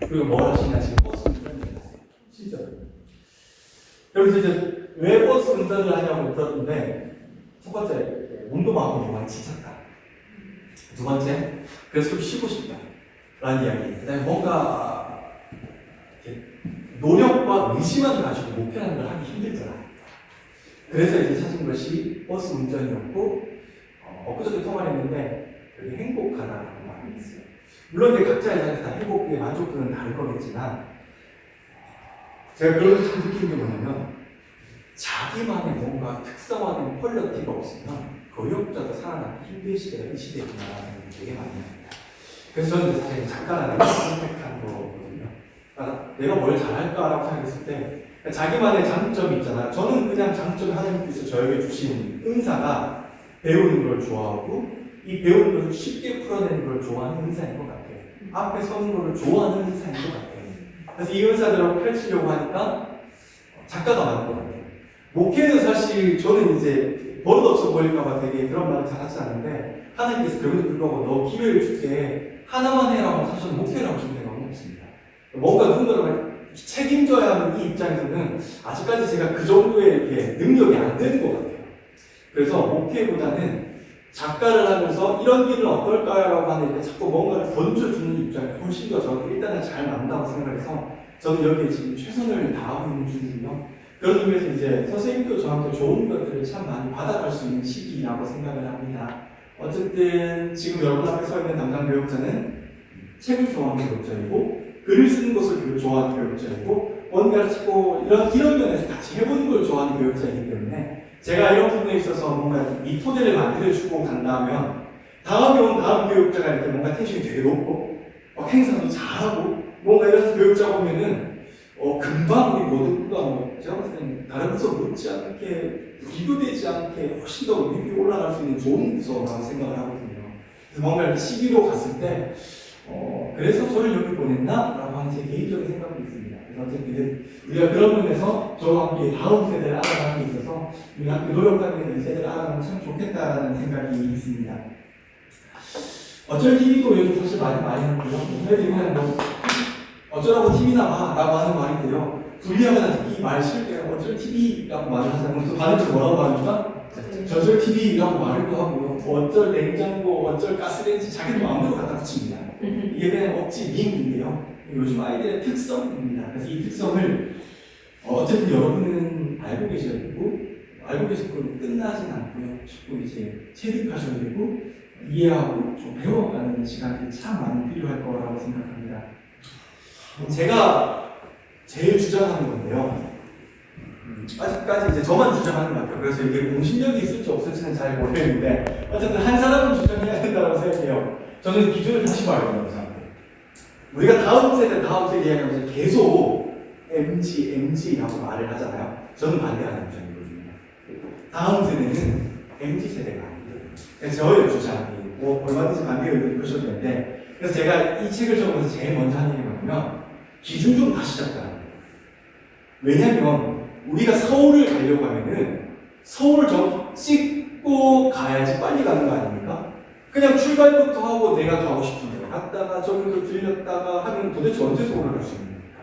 그리고 뭘 하시냐 지금 버스 운전을 하세요. 진짜로. 여기서 이제 왜 버스 운전을 하냐고 물었는데 첫 번째 운동하고 많이 지쳤다. 두 번째 그래서 좀 쉬고 싶다 라는 이야기. 그다음에 뭔가 노력과 의지만 가지고 목표라는 걸 하기 힘들더라. 그래서 이제 찾은 것이 버스 운전이었고 엊그저께 통화를 했는데 되게 행복하다라고 말을 했어요. 물론 이제 각자의 자리에서 다 행복의 만족도는 다를 거겠지만 제가 그런 걸 참 느끼는 게 뭐냐면 자기만의 뭔가 특성화된 퀄리티가 없으면 교육자도 살아남기 힘든 시대가 이 시대구나라는 생각이 되게 많이 납니다. 그래서 저는 사실 작가라는 걸 선택한 거거든요. 내가 뭘 잘할까라고 생각했을 때 자기만의 장점이 있잖아요. 저는 그냥 장점이 하나님께서 저에게 주신 은사가 배우는 걸 좋아하고 이 배우는 것을 쉽게 풀어내는 걸 좋아하는 은사인 것 같아요. 앞에 서는 걸 좋아하는 은사인 것 같아요. 그래서 이 은사들을 펼치려고 하니까 작가가 맞는 것 같아요. 목회는 사실 저는 이제 버릇없어 보일까봐 되게 그런 말을 잘 하지 않는데 하나님께서 그럼에도 불구하고 너 기회를 줄게 하나만 해라고 사실 저는 목회를 하고 싶은 생각은 없습니다. 뭔가 누군가를 책임져야 하는 이 입장에서는 아직까지 제가 그 정도의 이렇게 능력이 안 되는 것 같아요. 그래서 목회보다는 작가를 하면서 이런 길은 어떨까라고 하는 자꾸 뭔가를 던져주는 입장이 훨씬 더 저한테 일단은 잘 맞는다고 생각해서 저는 여기에 지금 최선을 다하고 있는 중이고요. 그런 의미에서 이제 선생님도 저한테 좋은 것들을 참 많이 받아갈 수 있는 시기라고 생각을 합니다. 어쨌든 지금 여러분 앞에 서 있는 담당 교육자는 책을 좋아하는 교육자이고 글을 쓰는 것을 좋아하는 교육자이고 뭔가를 찾고 이런 면에서 같이 해보는 걸 좋아하는 교육자이기 때문에 제가 이런 부분에 있어서 뭔가 이 토대를 만들어주고 간다면 다음에 온 다음 교육자가 이렇게 뭔가 텐션이 되게 높고 행사도 잘하고 뭔가 이런 교육자 보면은 금방 우리 모두가 제가 봤을 때는 다른 부서 못지않게 비교되지 않게 훨씬 더 위에 올라갈 수 있는 좋은 부서라고 생각을 하거든요. 그래서 뭔가 시기로 갔을 때 그래서 저를 여기 보냈나? 라고 하는 제 개인적인 생각도 있습니다. 그래서 어쨌든 우리가 그런 면에서 저와 함께 다음 세대를 알아가는 데 있어서 우리가 함께 노력하는 세대를 알아가면 참 좋겠다라는 생각이 있습니다. 어쩔 TV도 요즘 사실 많이 하는데요. 그냥 어쩌라고 TV나 봐 라고 하는 말인데요. 불리하거나 듣기 말 싫을 때 어쩔 TV라고 말을 하잖아요. 또 반대로 뭐라고 합니까? 저절 TV라고 말을 또 하고요. 어쩔 냉장고, 어쩔 가스레인지 자기들 마음대로 갖다 붙입니다. 이게 그냥 억지 밈인데요. 요즘 아이들의 특성입니다. 그래서 이 특성을 어쨌든 여러분은 알고 계셔야 되고 알고 계시고 끝나진 않고요. 자꾸 이제 체득하셔야 되고 이해하고 좀 배워가는 시간이 참 많이 필요할 거라고 생각합니다. 제가 제일 주장하는 건데요. 아직까지 이제 저만 주장하는 것 같아요. 그래서 이게 공신력이 있을지 없을지는 잘 모르겠는데 어쨌든 한 사람은 주장해야 된다고 생각해요. 저는 기준을 다시 봐야 된다고 생각해요. 우리가 다음 세대 이야기하면서 계속 MG라고 말을 하잖아요. 저는 반대하는 입장이거든요. 다음 세대는 MZ세대가 아니에요. 그래서 저의 주장이 얼마든지 반대 의견을 보셔도 되는데 그래서 제가 이 책을 적으면서 제일 먼저 하는 게 뭐냐면 기준 좀 다시 잡자는 거예요. 왜냐면 우리가 서울을 가려고 하면은 서울 좀 찍고 가야지 빨리 가는 거 아닙니까? 그냥 출발부터 하고 내가 가고 싶은 데 갔다가 저기로 들렸다가 하면 도대체 언제 서울을 갈 수 있는 겁니까?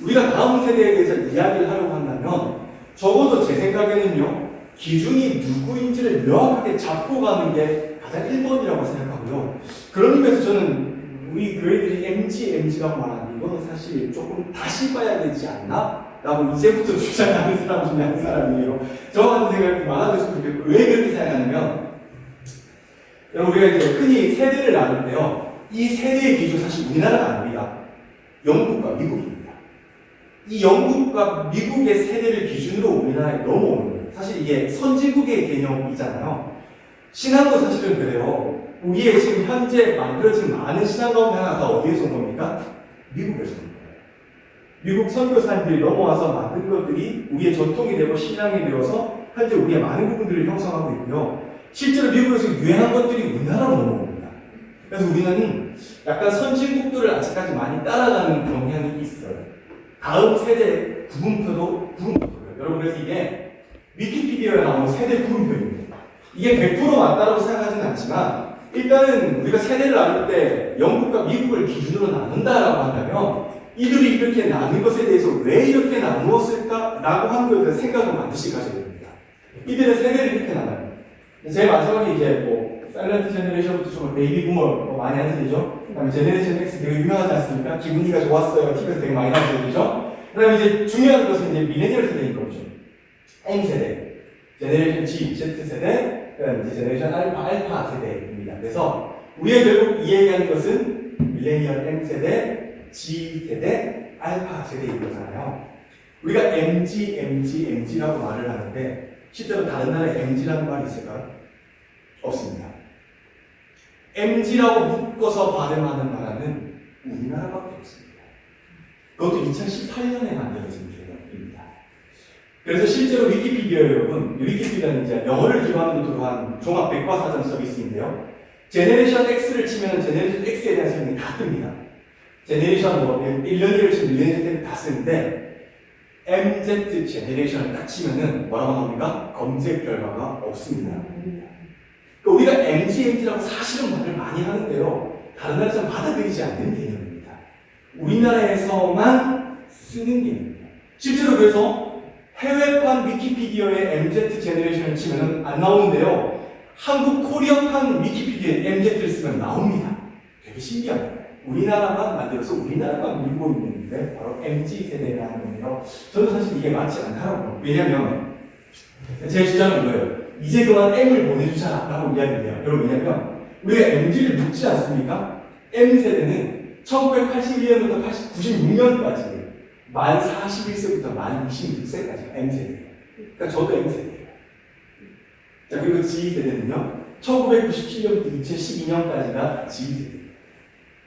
우리가 다음 세대에 대해서 이야기를 하려고 한다면 적어도 제 생각에는요, 기준이 누구인지를 명확하게 잡고 가는 게 가장 1번이라고 생각하고요. 그런 의미에서 저는 우리 교회들이 MG라고 말하는 이거는 사실 조금 다시 봐야 되지 않나? 라고 이제부터 주장하는 사람 중에 한 사람이에요. 저 같은 생각이 많아졌으면 좋겠고, 왜 그렇게 생각하냐면, 여러분, 우리가 이제 흔히 세대를 나누는데요. 이 세대의 기준 사실 우리나라가 아닙니다. 영국과 미국입니다. 이 영국과 미국의 세대를 기준으로 우리나라에 넘어오는 거예요. 사실 이게 선진국의 개념이잖아요. 신앙도 사실은 그래요. 우리의 지금 현재 만들어진 많은 신앙 가운데 하나가 어디에서 온 겁니까? 미국에서 온 거예요. 미국 선교사님들이 넘어와서 만든 것들이 우리의 전통이 되고 신앙이 되어서 현재 우리의 많은 부분들을 형성하고 있고요. 실제로 미국에서 유행한 것들이 우리나라로 넘어옵니다. 그래서 우리는 약간 선진국들을 아직까지 많이 따라가는 경향이 있어요. 다음 세대 구분표도 구분표고요. 여러분, 그래서 이게 위키피디아에 나오는 세대 구분표입니다. 이게 100% 맞다라고 생각하지는 않지만, 일단은 우리가 세대를 나눌 때 영국과 미국을 기준으로 나눈다라고 한다면 이들이 이렇게 나눈 것에 대해서 왜 이렇게 나누었을까라고 하는 것에 대해서 생각을 반드시 가져야 됩니다. 이들의 세대를 이렇게 나눠요. 제일 마지막에 이제 사일런트 제너레이션부터 좀 베이비 부머 많이 하는 세대죠. 그 다음에 제너레이션 X 되게 유명하지 않습니까? 기분이가 좋았어요. TV에서 되게 많이 나오는 세대죠. 그 다음에 이제 중요한 것은 이제 미레니얼 세대인 거죠. M 세대, 제너레이션 G, Z 세대, 그 다음에 이제 제너레이션 알파 세대입니다. 그래서 우리가 결국 이 얘기하는 것은 밀레니얼 M 세대, G 세대, 알파 세대인 거잖아요. 우리가 MG라고 말을 하는데 실제로 다른 나라에 MG라는 말이 있을까요? 없습니다. MG라고 묶어서 발음하는 나라는 우리나라밖에 없습니다. 그것도 2018년에 만들어진 개념입니다. 그래서 실제로 위키피디아 여러분, 위키피디아는 이제 영어를 기반으로 한 종합 백과사전 서비스인데요. 제네레이션 X를 치면 제네레이션 X에 대한 설명이 다 뜹니다. 제네레이션 1년을 치면 1년을 다 쓰는데 MZ 제네레이션을 딱 치면은 뭐라고 나옵니까? 검색 결과가 없습니다. 그러니까 우리가 MG라고 사실은 말을 많이 하는데요. 다른 나라에서는 받아들이지 않는 개념입니다. 우리나라에서만 쓰는 개념입니다. 실제로 그래서 해외판 위키피디아에 MZ 제네레이션을 치면은 안 나오는데요. 한국 코리아판 위키피디아에 MZ를 쓰면 나옵니다. 되게 신기합니다. 우리나라만 만들어서 우리나라만 밀고 있는데 바로 MZ세대라는 건데요. 저는 사실 이게 맞지 않다고 봐요. 왜냐면 제 주장은 뭐예요? 이제 그만 M을 보내주자 라고 이야기를 해요. 여러분, 왜냐면 우리가 MZ를 묻지 않습니까? M세대는 1981년부터 96년까지 만 41세부터 만 26세까지 M세대예요. 그러니까 저도 M세대예요. 자, 그리고 G세대는요, 1997년부터 2012년까지가 G세대예요.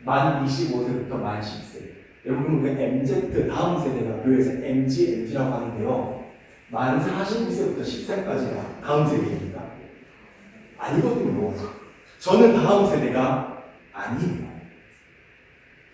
만 25세부터 만 10세. 여러분, 우리가 MZ 다음 세대가 교회에서 MG라고 하는데요. 만 41세부터 10세까지가 다음 세대입니까? 아니거든요. 저는 다음 세대가 아니에요.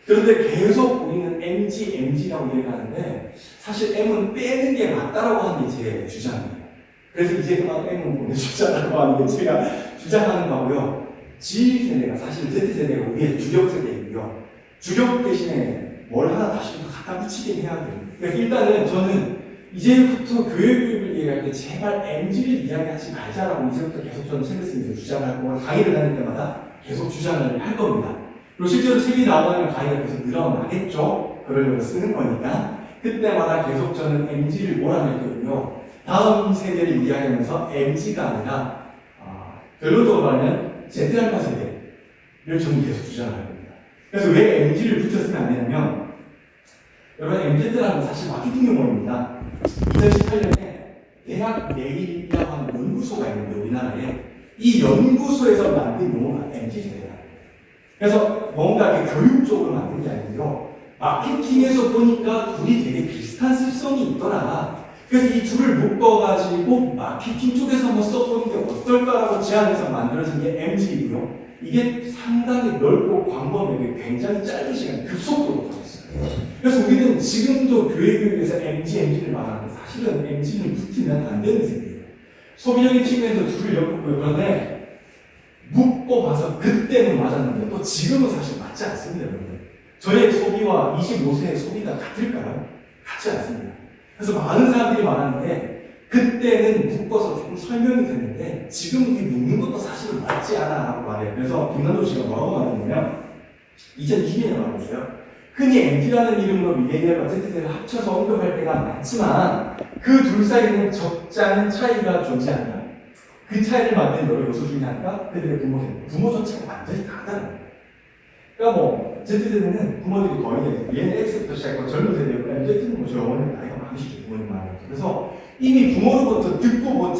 그런데 계속 우리는 MG라고 얘기하는데 사실 M은 빼는 게 맞다라고 하는 게 제 주장이에요. 그래서 이제 그만 M은 보내주자라고 하는 게 제가 주장하는 거고요. G세대가 사실 Z세대가 우리의 주력 세대이고요. 주력 대신에 뭘 하나 다시 또 갖다 붙이긴 해야 돼요. 그래서 일단은 저는 이제부터 교육을 얘기할 때 제발 MG를 이야기하지 말자라고 이제부터 계속 저는 샌더스미에서 주장을 하고 강의를 다닐 때마다 계속 주장을 할 겁니다. 그리고 실제로 책이 나오면 강의가 계속 늘어나겠죠. 그러려고 쓰는 거니까 그때마다 계속 저는 MG를 몰아냈거든요. 다음 세대를 이야기하면서 MG가 아니라 결론적으로 말하면 Z알파 세대를 저는 계속 주장을 할 겁니다. 그래서 왜 MG를 붙였으면 안 되냐면 여러분, MZ라는 건 사실 마케팅 용어입니다. 2018년에 대학 내일이라고 하는 연구소가 있는데 우리나라에 이 연구소에서 만든 용어가 MZ세대다. 그래서 뭔가 이렇게 교육적으로 만든 게 아니고요. 마케팅에서 보니까 둘이 되게 비슷한 습성이 있더라. 그래서 이 둘을 묶어가지고 마케팅 쪽에서 한번 써보는 게 어떨까라고 제안해서 만들어진 게 MZ이고요. 이게 상당히 넓고 광범위하게 굉장히 짧은 시간 급속도로 가졌어요. 그래서 우리는 지금도 교육에서 MG를 말하는데 사실은 MG는 붙이면 안 되는 세대예요. 소비적인 측면에서 둘을 엮었고요. 그런데 묶고 봐서 그때는 맞았는데 또 지금은 사실 맞지 않습니다, 여러분들. 저의 소비와 25세의 소비가 같을까요? 같지 않습니다. 그래서 많은 사람들이 말하는데 그때는 묶어서 조금 설명이 됐는데 지금 이 묶는 것도 사실은 맞지 않아라고 말해요. 그래서 김남도 씨가 뭐라고 말했냐면 2020년에 말했어요. 흔히 MT라는 이름으로 밀레니얼과 Z세대를 합쳐서 언급할 때가 많지만 그 둘 사이에는 적잖은 차이가 존재한다. 그 차이를 만든 여러 요소 중에 하나가 그들의 부모 세대. 부모 전체가 완전히 다르다는 거예요. 그러니까 뭐 Z세대는 부모들이 거의 얘는 X부터 시작하고 젊은 세대고 Z는 뭐 영원히 나이가 많으시죠. 부모님 말로. 그래서 이미 부모로부터 듣고 뭐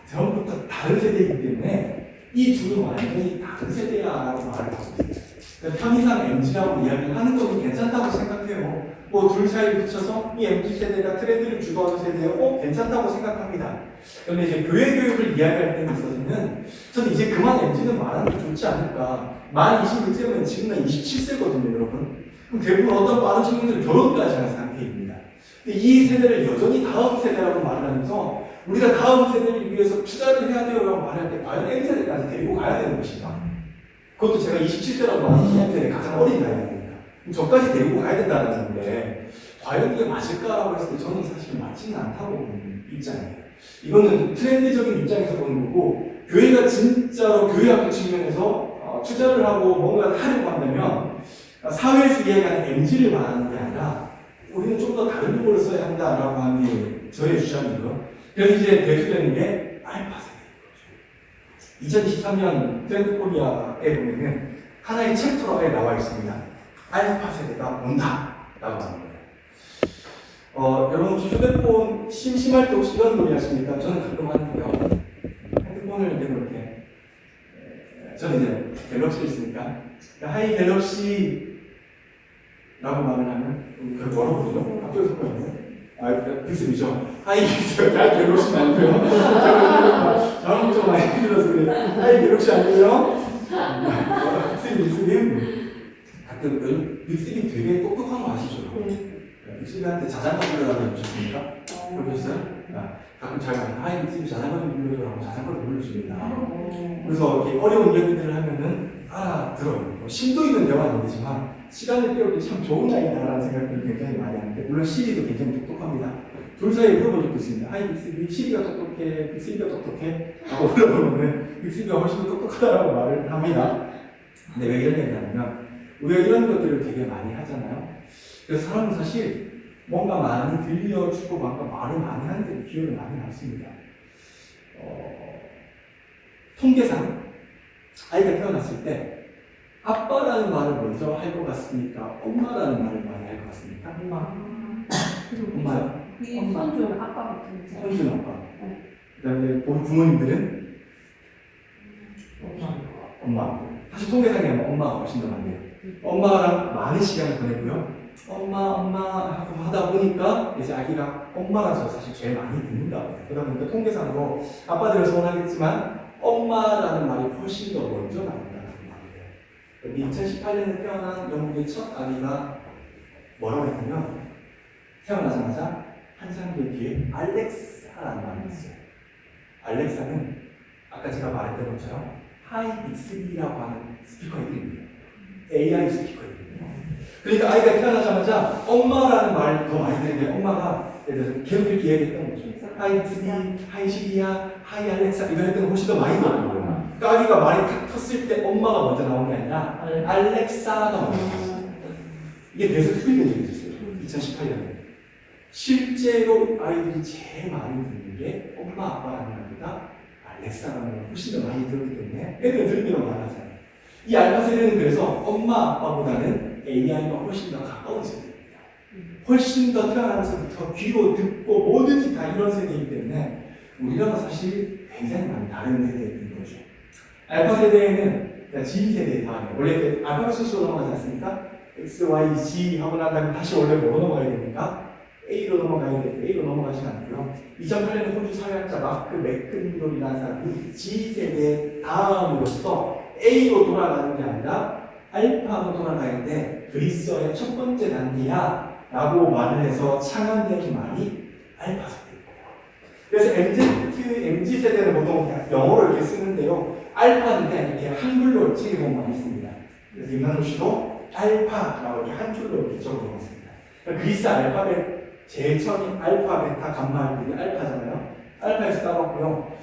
전부터 다른 세대이기 때문에 이 둘은 완전히 다른 세대야라고 말을 하고 있어요. 그러니까 편의상 MG라고 이야기를 하는 것도 괜찮다고 생각해요. 뭐 둘 사이를 붙여서 이 MG 세대가 트렌드를 주도하는 세대고 괜찮다고 생각합니다. 그런데 이제 교회 교육을 이야기할 때는 있어서는 저는 이제 그만 MG는 말하는 게 좋지 않을까. 만 26세면 지금 난 27세거든요, 여러분. 그럼 대부분 어떤 빠른 청년들은 결혼까지 하는 상태입니다. 근데 이 세대를 여전히 다음 세대라고 말을 하면서 우리가 다음 세대를 위해서 투자를 해야 돼요라고 말할 때 과연 M세대까지 데리고 가야 되는 것인가? 그것도 제가 27세라고 하는 M세대 가장 어린 나이입니다. 저까지 데리고 가야 된다는 건데 과연 이게 맞을까라고 했을 때 저는 사실 맞지는 않다고 보는 입장이에요. 이거는 트렌드적인 입장에서 보는 거고 교회가 진짜로 교회학교 측면에서 투자를 하고 뭔가를 하려고 한다면 사회에서 이야기하는 MG를 말하는 게 아니라 우리는 좀 더 다른 용어를 써야 한다라고 하는 게 저의 주장이고요. 그래서 이제 대표되는 게 알파 세대인 거죠. 2023년 트렌드 코리아에 보면은 하나의 챕터에 나와 있습니다. 알파 세대가 온다 라고 하는 거예요. 여러분 혹시 휴대폰 심심할 때 혹시 이런 놀이 하십니까? 저는 가끔 하는데요. 핸드폰을 이렇게 저는 이제 갤럭시를 있으니까 하이 갤럭시 라고 말을 하면 그걸 뭐라고 부르죠? 앞쪽에서 보여요. 빅스비죠. 하이 빅스, 갤럭시 아니고요. 저는 좀 많이 힘들어서 그래요. 하이 갤럭시 아니고요. 빅스비. 가끔 빅스비 되게 똑똑한 거 아시죠? 빅스비한테 자전거 빌려달라고 하셨습니까? 그러셨어요? 가끔 제가 하이 빅스비 자전거 좀 빌려주라고 자전거를 빌려줍니다. 그래서 이렇게 어려운 이야기들을 하면은 알아들어요. 심도 있는 대화는 안 되지만 시간을 때우기 참 좋은 나이다라는 생각을 굉장히 많이 하는데 물론 시리도 굉장히 똑똑합니다. 둘 사이에 물어본 적도 있습니다. 하이 빅스비, 시리가 똑똑해, 빅스비가 똑똑해? 라고 물어보면 빅스비가 훨씬 더 똑똑하다라고 말을 합니다. 근데 왜 이런 얘기를 하냐면 우리가 이런 것들을 되게 많이 하잖아요. 그래서 사람은 사실 뭔가 많이 들려주고 뭔가 말을 많이 하는 데 기억을 많이 남습니다. 통계상 아이가 태어났을 때 아빠라는 말을 먼저 할 것 같습니까? 엄마라는 말을 많이 할 것 같습니까? 엄마요? 손주 아빠 같은 손주는 아빠. 그 다음에 부모님들은 엄마. 사실 통계상에 엄마가 훨씬 더 많네요. 엄마랑 많은 시간을 보내고요. 엄마 하고 하다 보니까 이제 아기가 엄마라서 사실 제일 많이 듣는다고 해요. 그러다 보니까 통계상으로 아빠들은 서운하겠지만 엄마라는 말이 훨씬 더 먼저 나온다는 말이에요. 2018년에 태어난 영국의 첫 아기가 뭐라고 했냐면 태어나자마자 한 사람들 뒤에 알렉사라는 말이 있어요. 알렉사는 아까 제가 말했던 것처럼 하이 빅스비라고 하는 스피커 이름이에요. AI 스피커 이름이에요. 그러니까 아이가 태어나자마자 엄마라는 말을 더 많이 듣는데 엄마가 예를 들어서 계속 이렇게 얘기했던 거죠. 하이 빅스비, 하이 시리야, 하이 알렉사 이거 했던 거 훨씬 더 많이 들었거든요. 그러니까 아기가 말이 탁 텄을 때 엄마가 먼저 나온 게 아니라 알렉사가 먼저 나왔어요. 이게 대에서 틀린 적이 있었어요. 2018년에. 실제로 아이들이 제일 많이 듣는 게 엄마, 아빠라는 말보다 알렉사라는 걸 훨씬 더 많이 들었기 때문에 애들은 들으면 말하잖아요. 이 알파 세대는 그래서 엄마, 아빠보다는 AI가 훨씬 더 가까운 세대입니다. 훨씬 더 태어나면서부터 귀로 듣고 뭐든지 다 이런 세대이기 때문에 우리랑은 사실 굉장히 많이 다른 세대인 거죠. 알파 세대에는 G 세대에 다음에 원래 알파벳 순서로 넘어가지 않습니까? X, Y, G 하고 난 다음에 다시 원래 뭐로 넘어가야 됩니까? A로 넘어가야 되고 A로 넘어가지 않고요. 2008년에 호주 사회학자 마크 맥클린돌이라는 사람이 G세대 다음으로서 A로 돌아가는 게 아니라 알파로 돌아가는데 그리스어의 첫 번째 단계야 라고 말을 해서 창안된 말이 알파 세대입니다. 그래서 MG세대는 보통 영어로 이렇게 쓰는데요. 알파인데 이렇게 한글로 책에 보면 있습니다. 그래서 임나노 씨도 알파라고 이렇게 한 줄로 이렇게 적어놓았습니다. 그리스 알파벳 제일 처음인 알파, 베타, 감마 할 때 알파잖아요. 알파에서 따봤고요.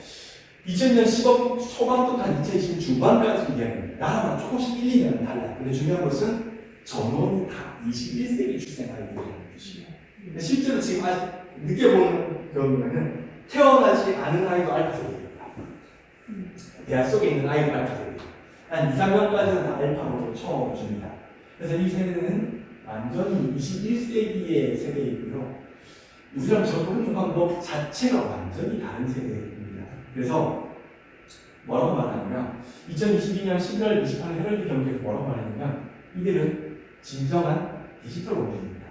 2000년 10억 초반부터 한 2020년 중반까지 이야기합니다. 나라마다 조금씩 1, 2년은 달라요. 근데 중요한 것은 전원이 다 21세기 출생 아이들이라는 뜻이에요. 근데 실제로 지금 아직 늦게 보는 경우에는 태어나지 않은 아이도 알파 세대입니다. 대학 속에 있는 아이도 알파 세대. 한 2, 3년까지는 다 알파로 쳐줍니다. 그래서 이 세대는 완전히 21세기의 세대이고요. 우리랑 접근 방법 자체가 완전히 다른 세대입니다. 그래서 뭐라고 말하냐면 2022년 11월 28일 헤럴드 경제에서 뭐라고 말하냐면 이들은 진정한 디지털 원주입니다.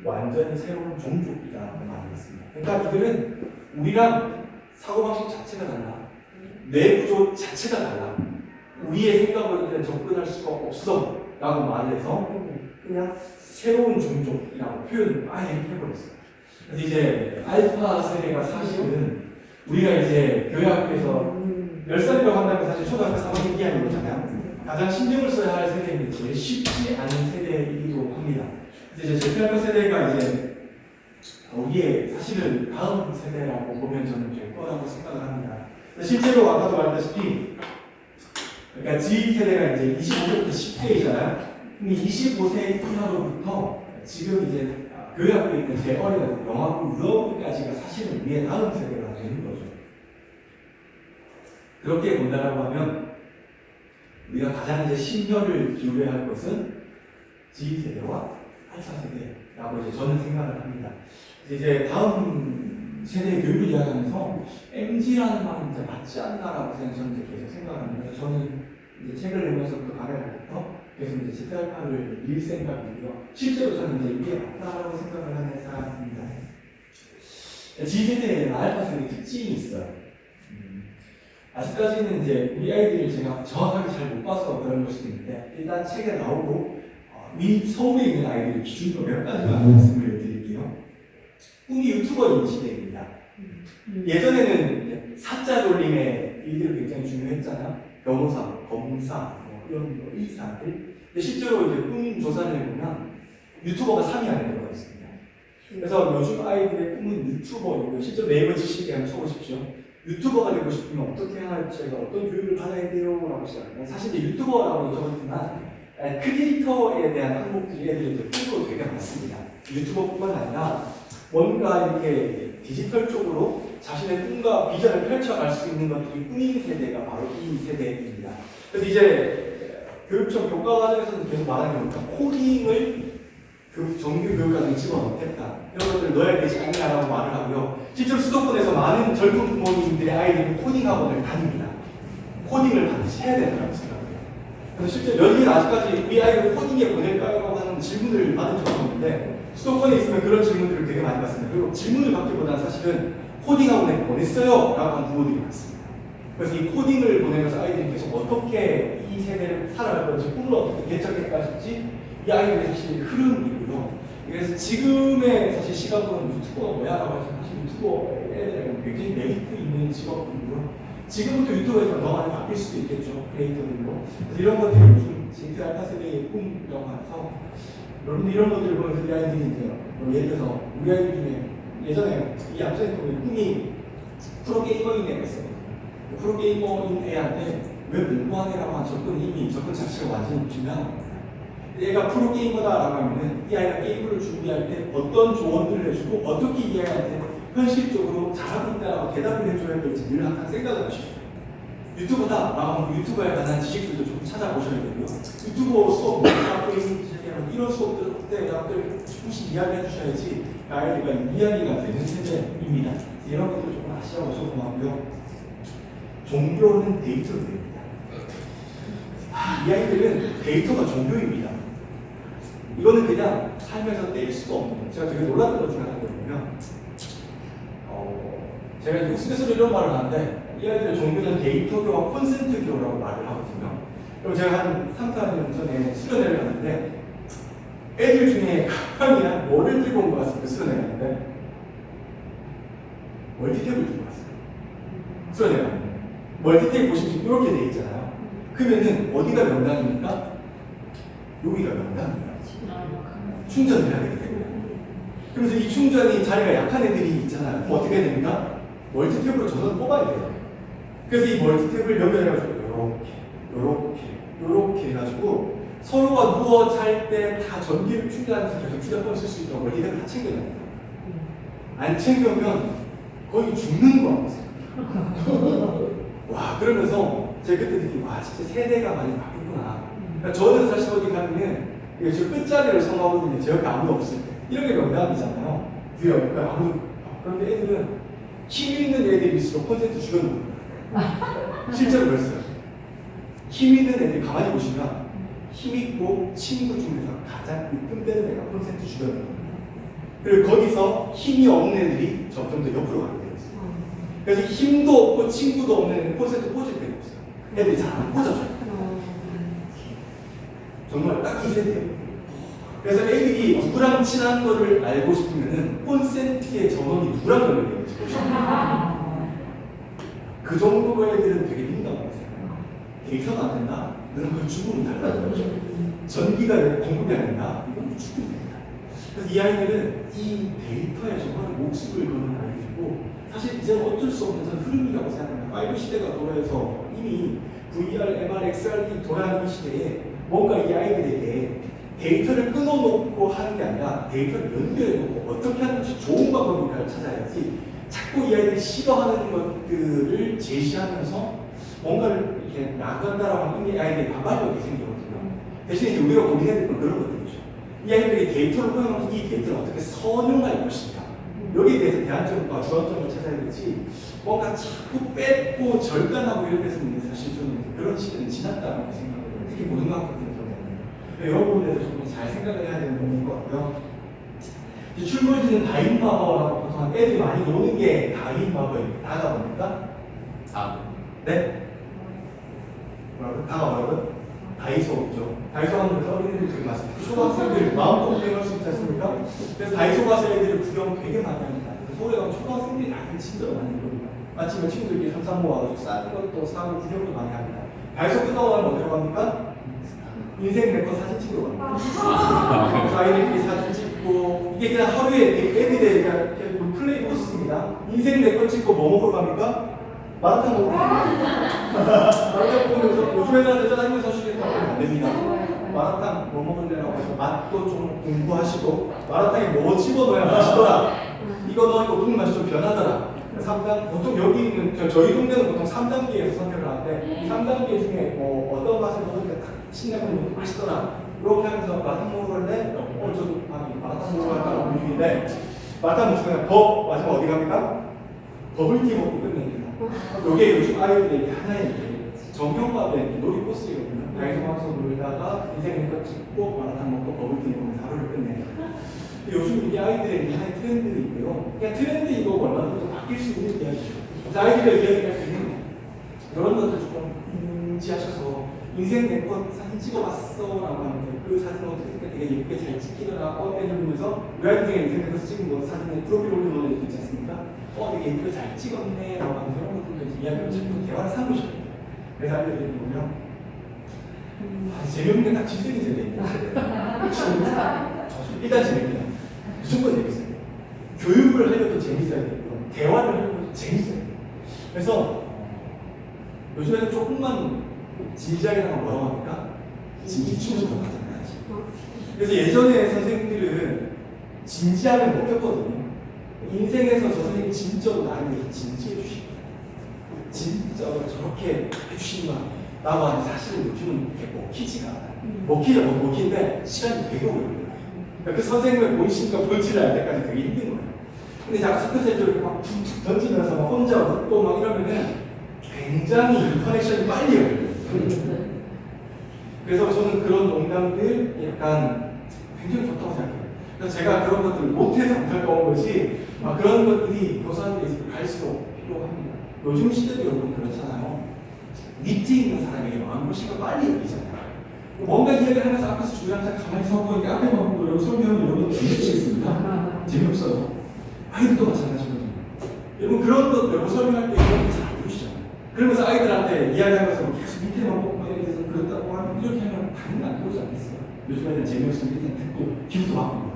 완전히 새로운 종족이다라고 말했습니다. 그러니까 이들은 우리랑 사고방식 자체가 달라. 뇌 구조 자체가 달라. 우리의 생각으로 이들은 접근할 수가 없어 라고 말을 해서 그냥 새로운 종족이라고 표현을 아예 해버렸어요. 그래서 이제 알파 세대가 사실은 우리가 이제 교회학교에서 10살이라고 한다면 사실 초등학교 3학년 이하인 거잖아요. 가장 신경을 써야 할 세대인데 제일 쉽지 않은 세대이기도 합니다. 그래서 이제 제피알파 세대가 이제 우리의 사실은 다음 세대라고 보면 저는 될 거라고 생각을 합니다. 실제로 아까도 말했다시피 그러니까 G세대가 이제 25세부터 10세이잖아요. 근데 25세 이하로부터 지금 이제 교회학교에 있는 제일 어린 영화부 유아부까지가 사실은 우리의 다음 세대가 되는 거죠. 그렇게 본다라고 하면 우리가 가장 이제 심혈을 기울여야 할 것은 G세대와 알파 세대라고 이제 저는 생각을 합니다. 이제 다음 세대 교육을 이야기하면서 MZ라는 말은 이제 맞지 않나라고 저는 이제 계속 생각합니다. 저는 이제 책을 내면서부터 가려부터 계속 이제 제피알파를 읽을 생각이고요. 실제로 저는 이제 이게 맞다라고 생각을 하는 사람입니다. G세대에는 알파 세대 특징이 있어요. 아직까지는 이제 우리 아이들을 제가 정확하게 잘 못 봐서 그런 걸 수도 있는데 일단 책에 나오고 이 서울에 있는 아이들 기준으로 몇 가지만 말씀을 드릴게요. 꿈이 유튜버인 시대입니다. 예전에는 사자 돌림의 일들이 굉장히 중요했잖아요. 변호사, 검사, 이런 의사들. 근데 실제로 이제 꿈 조사를 해보면 유튜버가 3위 안에 들어가 있습니다. 그래서 요즘 아이들의 꿈은 유튜버이고요. 실제로 네이버 지식에 한번 쳐보십시오. 유튜버가 되고 싶으면 어떻게 해야 할지, 어떤 교육을 받아야 돼요? 라고 시작합니다. 사실 이제 유튜버라고 적었지만 크리에이터에 대한 항목들이 애들이 꿈으로 되게 많습니다. 유튜버뿐만 아니라 뭔가 이렇게 디지털 쪽으로 자신의 꿈과 비전을 펼쳐갈 수 있는 것들이 꿈인 세대가 바로 이 세대입니다. 그래서 이제 교육청 교과과정에서는 계속 말하는 겁니다. 코딩을 정규 교육과정에 집어넣겠다. 이런 것들을 넣어야 되지 않냐라고 말을 하고요. 실제로 수도권에서 많은 젊은 부모님들의 아이들이 코딩 학원을 다닙니다. 코딩을 반드시 해야 된다고 생각합니다. 그래서 실제 여기는 아직까지 우리 아이를 코딩에 보낼까요? 하는 질문을 받은 적이 없는데 수도권에 있으면 그런 질문들을 되게 많이 받습니다. 그리고 질문을 받기보다는 사실은 코딩 학원에 보냈어요? 라고 하는 부모들이 많습니다. 그래서 이 코딩을 보내면서 아이들이 계속 어떻게 이 세대를 살아갈 건지, 꿈을 어떻게 개척해 가실지 이 아이들의 사실 흐름이고요. 그래서 지금의 사실 시각은 유튜버가 뭐야? 라고 하시면 사실 유튜버 애들은 굉장히 메리트 있는 직업이고요. 지금부터 유튜버에서 더 많이 바뀔 수도 있겠죠. 크리에이터들로. 그래서 이런 것들이 요즘 제피알파 세대의 꿈이라고 해서 여러분들 이런 것들을 보면서 우리 아이들이 이제 예를 들어서 우리 아이들 중에 예전에 이 앞서에 보면 꿈이 프로게이머인 애가 있어요. 프로게이머인 애한테 왜 공부하네라고 한 접근 자체가 완전히 중요합니다. 얘가 프로게이머다라고 하면은 이 아이가 게임을 준비할 때 어떤 조언들을 해주고 어떻게 이 아이한테 현실적으로 잘하고 있다라고 대답을 해줘야 될지 늘 항상 생각을 하셔야 돼요. 유튜버다라고 하면 유튜버에 관한 지식들도 좀 찾아보셔야 되고요. 유튜버 수업, 이런 수업들 그때 조금씩 이야기해 주셔야지 아이들과 이야기가 되는 세대입니다. 이런 것들 조금 아시라고 고맙고요. 종교는 데이터로 됩니다. 이 아이들은 데이터가 종교입니다. 이거는 그냥 살면서 낼 수가 없는 거예요. 제가 되게 놀랐던 것 중에 하나가 뭐냐면 제가 이제 우스갯소리로 이런 말을 하는데 이 아이들의 종교는 데이터교와 콘센트교라고 말을 하거든요. 그럼 제가 한 3, 4년 전에 수련회를 갔는데 애들 중에 가방이야 뭐를 들고 온 것 같습니다. 수련회 갔는데 멀티탭을 들고 왔어요. 수련회 갔는데 멀티탭 보시면 이렇게 돼 있잖아요. 그러면은 어디가 명당입니까? 여기가 명당이에요. 충전을 해야 되기 때문에. 그러면서 이 충전이 자리가 약한 애들이 있잖아요. 그럼 어떻게 해야 됩니까? 멀티탭으로 전원을 뽑아야 돼요. 그래서 이 멀티탭을 연결해가지고 요렇게 해가지고 서로가 누워 잘 때 다 전기를 충전하면서 계속 휴대폰을 쓸 수 있도록 멀티탭을 다 챙겨냅니다. 안 챙겨면 거의 죽는 거 같아요. 와, 그러면서 제가 그때 느낀 와, 진짜 세대가 많이 바뀌었구나. 그러니까 저는 사실 어디 가면은 이게 저 끝자리를 선호하거든요. 제 옆에 아무도 없을 때. 이런 게 명당이잖아요. 뒤에 그러니까 아무도. 그런데 애들은 힘 있는 애들일수록 콘센트 죽여놓는 거예요. 실제로 그랬어요. 힘 있는 애들 가만히 보시면 힘 있고 친구 중에서 가장 으뜸되는 애가 콘센트 죽여놓는 거예요. 그리고 거기서 힘이 없는 애들이 점점 더 옆으로 가게 되어 있어요. 그래서 힘도 없고 친구도 없는 애는 콘센트 꽂을 데가 없어요. 애들이 잘 안 꽂아줘요. 정말 딱 이 세대예요. 그래서 애들이 누구랑 친한 거를 알고 싶으면은 콘센트의 전원이 누구랑 연결되는지 보시면 그 정도로 애들은 되게 민감하게 생각해요. 데이터가 안 된다? 너는 그건 죽으면 달라는 거죠. 전기가 공급이 안 된다? 이건 죽으면 된다. 그래서 이 아이들은 이 데이터에 정말 목숨을 거는 아이들이고 사실 이제는 어쩔 수 없는 흐름이라고 생각합니다. 5 시대가 도래해서 이미 VR, MR, XR이 도래하는 이 시대에 뭔가 이 아이들에게 데이터를 끊어놓고 하는 게 아니라 데이터를 연결해놓고 어떻게 하는 것이 좋은 방법인가를 찾아야지 자꾸 이 아이들이 싫어하는 것들을 제시하면서 뭔가를 이렇게 나간다라고 하면 이 아이들이 반발력이 생기거든요. 대신에 이제 우리가 고민해야 될 건 그런 것들이죠. 이 아이들이 데이터를 끊어놓고 이 데이터를 어떻게 선용할 것인가. 여기에 대해서 대안점과 주안점을 찾아야 되지 뭔가 자꾸 뺏고 절단하고 이런 데서는 사실 좀 그런 시대는 지났다고 생각하거든요. 특히 고등학교 같은 경우에는 이런 부분에 대해서 좀 잘 생각을 해야 되는 부분인 것 같고요. 이제 출몰지는 다인 마법이라고 보통 애들이 많이 노는 게 다인 마법입니다. 다가 뭡니까? 네? 뭐라고? 다가 뭐라고요? 다이소죠. 다이소 하면 그래서 어린이들이 되게 많습니다. 초등학생들 마음껏 구경할 수 있지 않습니까? 그래서 다이소 가서 애들을 구경 되게 많이 합니다. 서울에 가면 초등학생들이 나는 진짜 많이 있거든요. 마침 친구들끼리 삼삼모 와가지고 싼 것도 사고 구경도 많이 합니다. 다이소 끝나고 나면 어디로 갑니까? 인생 내 거 사진 찍으러 갑니다. 그래서 아이들끼리 사진 찍고 이게 그냥 하루에 애들의 그냥 플레이 코스입니다. 인생 내 거 찍고 뭐 먹으러 갑니까? 마라탕 먹으러 갑니다. 마라탕 먹으면서 요즘 애들한테 짜장면 사주겠다고 하면 안 됩니다. 마라탕 뭐 먹을래라고 해서 맛도 좀 공부하시고 마라탕에 뭐 집어넣어야 맛있더라. 이거 넣으니까 국물 맛이 좀 변하더라. 3단, 보통 여기 있는, 저희 동네는 보통 3단계에서 선택을 하는데 3단계 중에 뭐 어떤 맛을 먹으니까 딱 신나면 맛있더라. 이렇게 하면서 마라탕 먹을래? 저도 마라탕 먹으러 갈까라고 분위기인데 마라탕 먹으면 더 마지막 어디 갑니까? 버블티 먹고 끝냅니다. 이게 요즘 아이들의 하나의 정형화된 놀이 코스거든요. 다이소 가서 놀다가 인생 것 찍고 마라탕 먹고 버블티 먹으면 하루를 끝내요. 요즘 이게 아이들의 하나의 트렌드이고요. 그냥 트렌드 이거 얼마든지 바뀔 수 있는 이야기죠. 아이들의 이야기가 되는 이런 것들 조금 인지하셔서 인생 내 것 사진 찍어봤어라고 하는데 그 사진 어떻게 되게 예쁘게 잘 찍히더라. 애들 보면서 우리 아이들 중에 인생 내 것 찍은 거 사진에 프로필 올려놓은 애들 있지 않습니까? 되게 예쁘게 잘 찍었네 라고 하면서 이런 것들도 이야기를 자꾸 대화를 삼으셔야 돼요. 그래서 아이들이 보면 재미없는 게 딱 질색이 재미있는 일단 재미있다. 무조건 재밌어요. 교육을 하려도 재밌어야 되고 대화를 하려도 재밌어야 돼요. 그래서 요즘에는 조금만 진지하게 하면 뭐라고 합니까? 진지충을 더 하잖아요. 그래서 예전에 선생님들은 진지하게 못 했거든요. 인생에서 저 선생님이 진짜로 나에게 진지해 주시고 진짜로 저렇게 해주시는 라고 하는 사실은 요즘은 이렇게 먹히지가 않아요. 먹히는데 시간이 되게 오래 걸려요. 그 선생님의 본심과 본질을 알 때까지 되게 힘든 거예요. 근데 자꾸 스크세줄을 막 툭툭 던지면서 막 혼자 웃고 막 이러면은 굉장히 커넥션이 빨리 열려요. 그래서 저는 그런 농담들 약간 굉장히 좋다고 생각해요. 그래서 제가 그런 것들을 못해서 안타까운 것이 그런 것들이 교사들에 있어 갈수록 필요합니다. 요즘 시대도 여러분 그렇잖아요. 밑에 있는 사람에게 마음고시가 빨리 열리잖아요. 뭔가 이야기를 하면서 앞에서 주장자 가만히 서고 이렇게 앞에만 보고 이러고 설명하면 여러분 재미없겠습니다. 재미없어요. 아이들도 마찬가지거든요. 여러분 그런 것 여러분 설명할 때 이런 거잘 모르시잖아요. 그러면서 아이들한테 이야기하면서 계속 밑에만 보고 거기에 대해서 그렇다고 하면 이렇게 하면 당연히 안 그러지 않겠어요. 요즘 애들은 재미없으면 밑에 듣고 기분도 바꾸고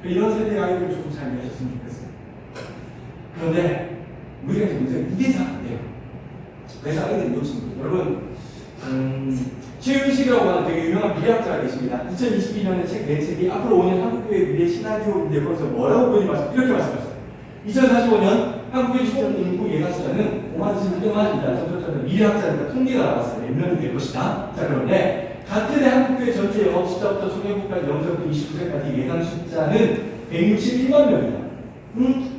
이런 세대의 아이들을 조금 잘 이해하셨으면 좋겠어요. 그런데 우리가 이제 문제가 이게 잘 안 돼요. 그래서 아이들이 놓치는 거예요. 여러분, 최윤식이라고 하는 되게 유명한 미래학자가 계십니다. 2022년에 책 낸 책이 앞으로 5년 한국교회 미래 시나리오인데 거기서 뭐라고 이렇게 말씀하셨어요. 2045년 한국의 총 인구 예상 숫자는 5만 1,200만입니다. 미래학자니까 통계가 나왔어요. 몇 명이 될 것이다. 자, 그런데 같은 해 한국교회 전체 영업 숫자부터 청년국까지 0세부터 29세까지 예상 숫자는 161만 명이다.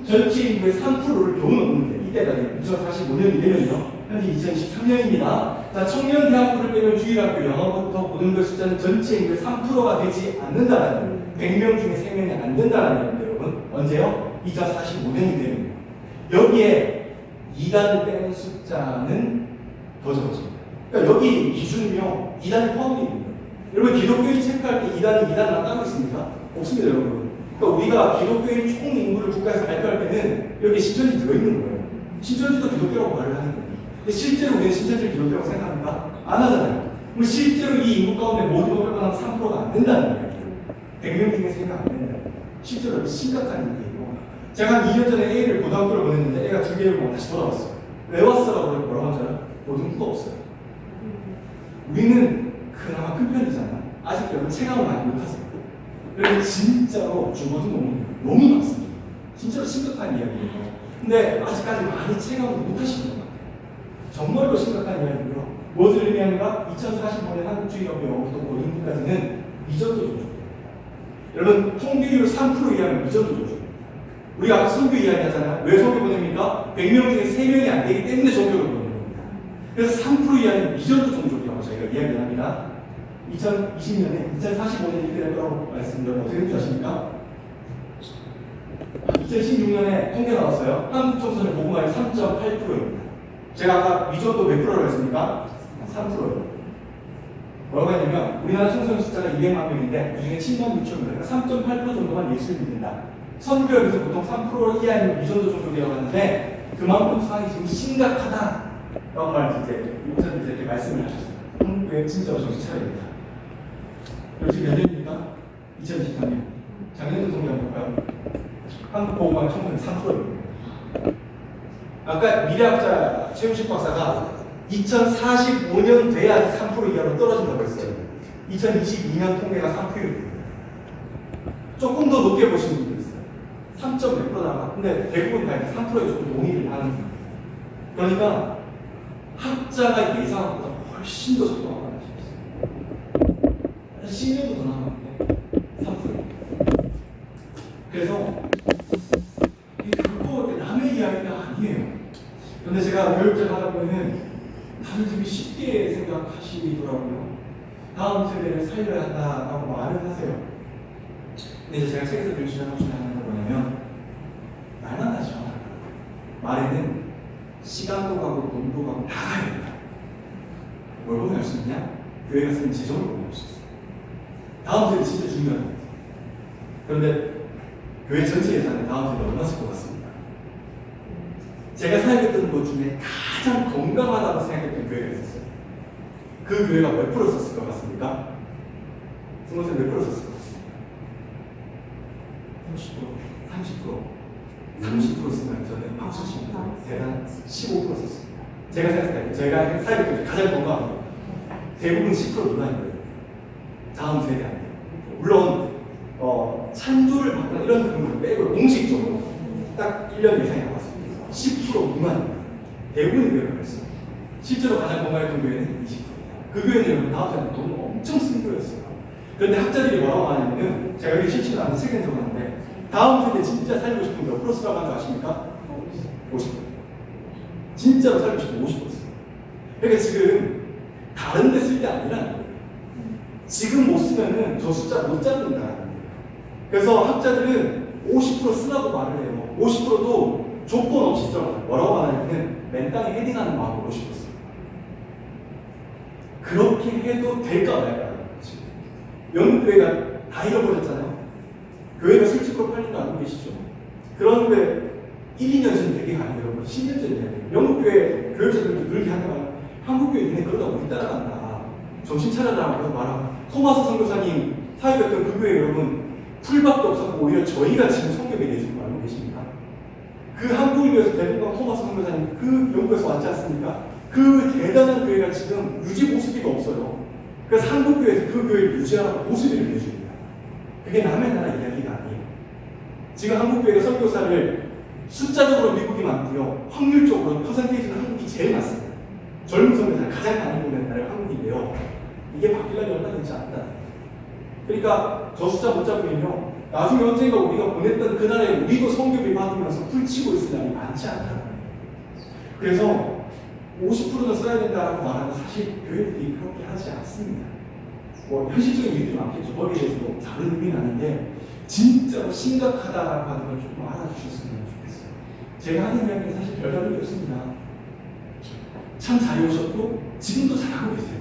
전체 인구의 3%를 겨우 넘는데 이때가 2045년이 되면요. 현재 2023년입니다. 자, 청년 대학부를 빼면 주일학교 영어부터 고등부 숫자는 전체 인구의 3%가 되지 않는다라는 100명 중에 3명이 안 된다라는 얘기입니다, 여러분. 언제요? 2045년이 되면. 여기에 2단을 빼는 숫자는 더 적어집니다. 그러니까 여기 기준은요, 2단이 포함되어 있는 거예요. 여러분, 기독교인 체크할 때 2단 나가고 있습니까? 없습니다, 여러분. 그러니까 우리가 기독교인 총 인구를 국가에서 발표할 때는 여기 신천지 들어있는 거예요. 신천지도 기독교라고 말을 하는 거예요. 근데 실제로 우리는 신천지를 기독교라고 생각합니까? 안 하잖아요. 그럼 실제로 이 인구 가운데 모든 걸 빼고는 3%가 안 된다는 거예요. 100명 중에 3명 안 된다. 실제로 심각한 일이에요. 제가 한 2년 전에 애를 고등학교를 보냈는데 애가 2개월 보고 다시 돌아왔어요. 왜 왔어라고 뭐라고 하잖아요? 모든 후가 없어요. 우리는 그나마 큰 편이잖아. 아직 여러분 체감을 많이 못하세요. 그래서 진짜로 중고등 너무 많습니다. 진짜로 심각한 이야기예요. 근데 아직까지 많이 체감을 못하시는 것 같아요. 정말로 심각한 이야기고요. 무엇을 의미하는가? 2045년 한국주의협회 영어부터 고등부까지는 미전도 종족입니다. 여러분, 통계율 3% 이하면 미전도 종족입니다. 우리가 아까 선교 이야기하잖아요. 왜 선교 보냅니까? 100명 중에 3명이 안 되기 때문에 선교를 보내는 겁니다. 그래서 3% 이하는 미전도 종족이라고 저희가 이야기를 합니다. 2020년에 2045년에 이렇게 될 거라고 말씀드렸는데 어떻게 된 줄 아십니까? 2016년에 통계 나왔어요. 한국 청소년 복음화율 3.8%입니다. 제가 아까 미전도 몇 프로라고 했습니까? 3%예요. 뭐라고 했냐면 우리나라 청소년 숫자가 200만 명인데 그중에 7만 6천 명, 그러니까 3.8% 정도만 예수를 믿는다. 선교역에서 보통 3% 이하인 미전도 종족이라고 하는데 그만큼 상황이 지금 심각하다라고 말 이제 목사님들 이렇게 말씀을 하셨어요. 한국교회 진짜로 정신 차려야 된다. 그리고 지금 몇 년입니까? 2023년. 작년도 통계 한번 볼까요? 한국 보험망 청소년 3%입니다. 아까 미래학자 최윤식 박사가 2045년 돼야 3% 이하로 떨어진다고 했어요. 2022년 통계가 3%입니다. 조금 더 높게 보시는 분도 있어요. 3.몇% 나가. 근데 대부분 다 3%에 조금 동의를 하는 거예요. 그러니까 학자가 예상한 것보다 훨씬 더 속도가 많아지고 있어요. 10년도 더 남았는데 3%. 그래서 그거 남의 이야기가 아니에요. 그런데 제가 교육자를 하다 보면은 다들 되게 쉽게 생각하시더라고요. 다음 세대를 살려야 한다라고 말을 하세요. 근데 이제 제가 책에서 늘 주장하고 싶은 게 뭐냐면 말만 하지 마. 말에는 시간도 가고 돈도 가고 다 가야 된다. 뭘 보면 할 수 있냐? 교회가 쓰는 재정을 보면 할 수 있어요. 다음 세대 진짜 중요한 거예요. 그런데 교회 전체 예산에 다음 세대 얼마 쓸 것 같습니까? 제가 생각했던 것 중에 가장 건강하다고 생각했던 교회가 있었어요. 그 교회가 몇 프로 썼을 것 같습니까? 승호쌤 몇 프로 썼을 것 같습니까? 30%. 30% 쓰면 저는 방송십니다. 대단 15% 썼습니다. 제가 생각했을 때, 제가 생각했던 게 가장 건강한 거. 대부분 10% 미만인 거예요. 다음 세대 아니에요. 물론, 찬조를 받거나 이런 부분을 빼고 공식적으로 딱 1년 예상이 나왔습니다. 10% 미만입니다. 대부분의 교회가 그랬어요. 실제로 가장 건강했던 교회는 20%입니다. 그 교회는 다음 세대 돈을 엄청 쓴 거였어요. 그런데 학자들이 뭐라고 하냐면은 제가 여기 실제로 아는 책에 적었는데 다음 세대 진짜 살고 싶은 몇 프로 쓰라고 하는 거 아십니까? 50%. 진짜로 살고 싶은 50%. 그러니까 지금 다른 데 쓸 게 아니라는 거예요. 지금 못 쓰면은 저 숫자 못 잡는다는 거예요. 그래서 학자들은 50% 쓰라고 말을 해요. 50%도 조건 없이 쓰라고 해요. 뭐라고 말하냐면 맨 땅에 헤딩하는 마음으로 50% 써요. 그렇게 해도 될까 말까라는 거지. 영국 교회가 다 잃어버렸잖아요. 교회가 술집으로 팔린 거 알고 계시죠? 그런데 1, 2년 전 얘기가 아니에요. 여러분. 10년 전 얘기예요. 영국 교회 교육자들도 늘게 한다고 한국 교회 니네 그러다 우리 따라간다. 정신 차려라. 그래서 말하고 토마스 선교사님 사역했던 그 교회 여러분 풀밖에 없었고 오히려 저희가 지금 성경에 내준 거 알고 계십니까? 그 한국을 위해서 대동강 토마스 선교사님 그 영국에서 왔지 않습니까? 그 대단한 교회가 지금 유지 보수비가 없어요. 그래서 한국교회에서 그 교회를 유지하라고 보수비를 내줍니다. 그게 남의 나라 이야기가 아니에요. 지금 한국교회가 선교사를 숫자적으로 미국이 많고요. 확률적으로 퍼센테이지는 한국이 제일 많습니다. 젊은 선교사를 가장 많이 보는 나라가 한국인데요. 이게 바뀌려면 얼마 되지 않다. 그러니까 저 숫자 못 잡으면요. 나중에 언젠가 우리가 보냈던 그 나라에 우리도 성교비 받으면서 풀치고 있을 날이 많지 않다. 그래서 50%는 써야 된다라고 말하는 사실 교회들이 그렇게 하지 않습니다. 뭐 현실적인 이유들이 많겠죠. 거기에 대해서도 다른 의미는 아닌데 진짜로 심각하다라고 하는 걸 조금 알아주셨으면 좋겠어요. 제가 하는 이야기는 사실 별다른 게 없습니다. 참 잘해오셨고 지금도 잘하고 계세요.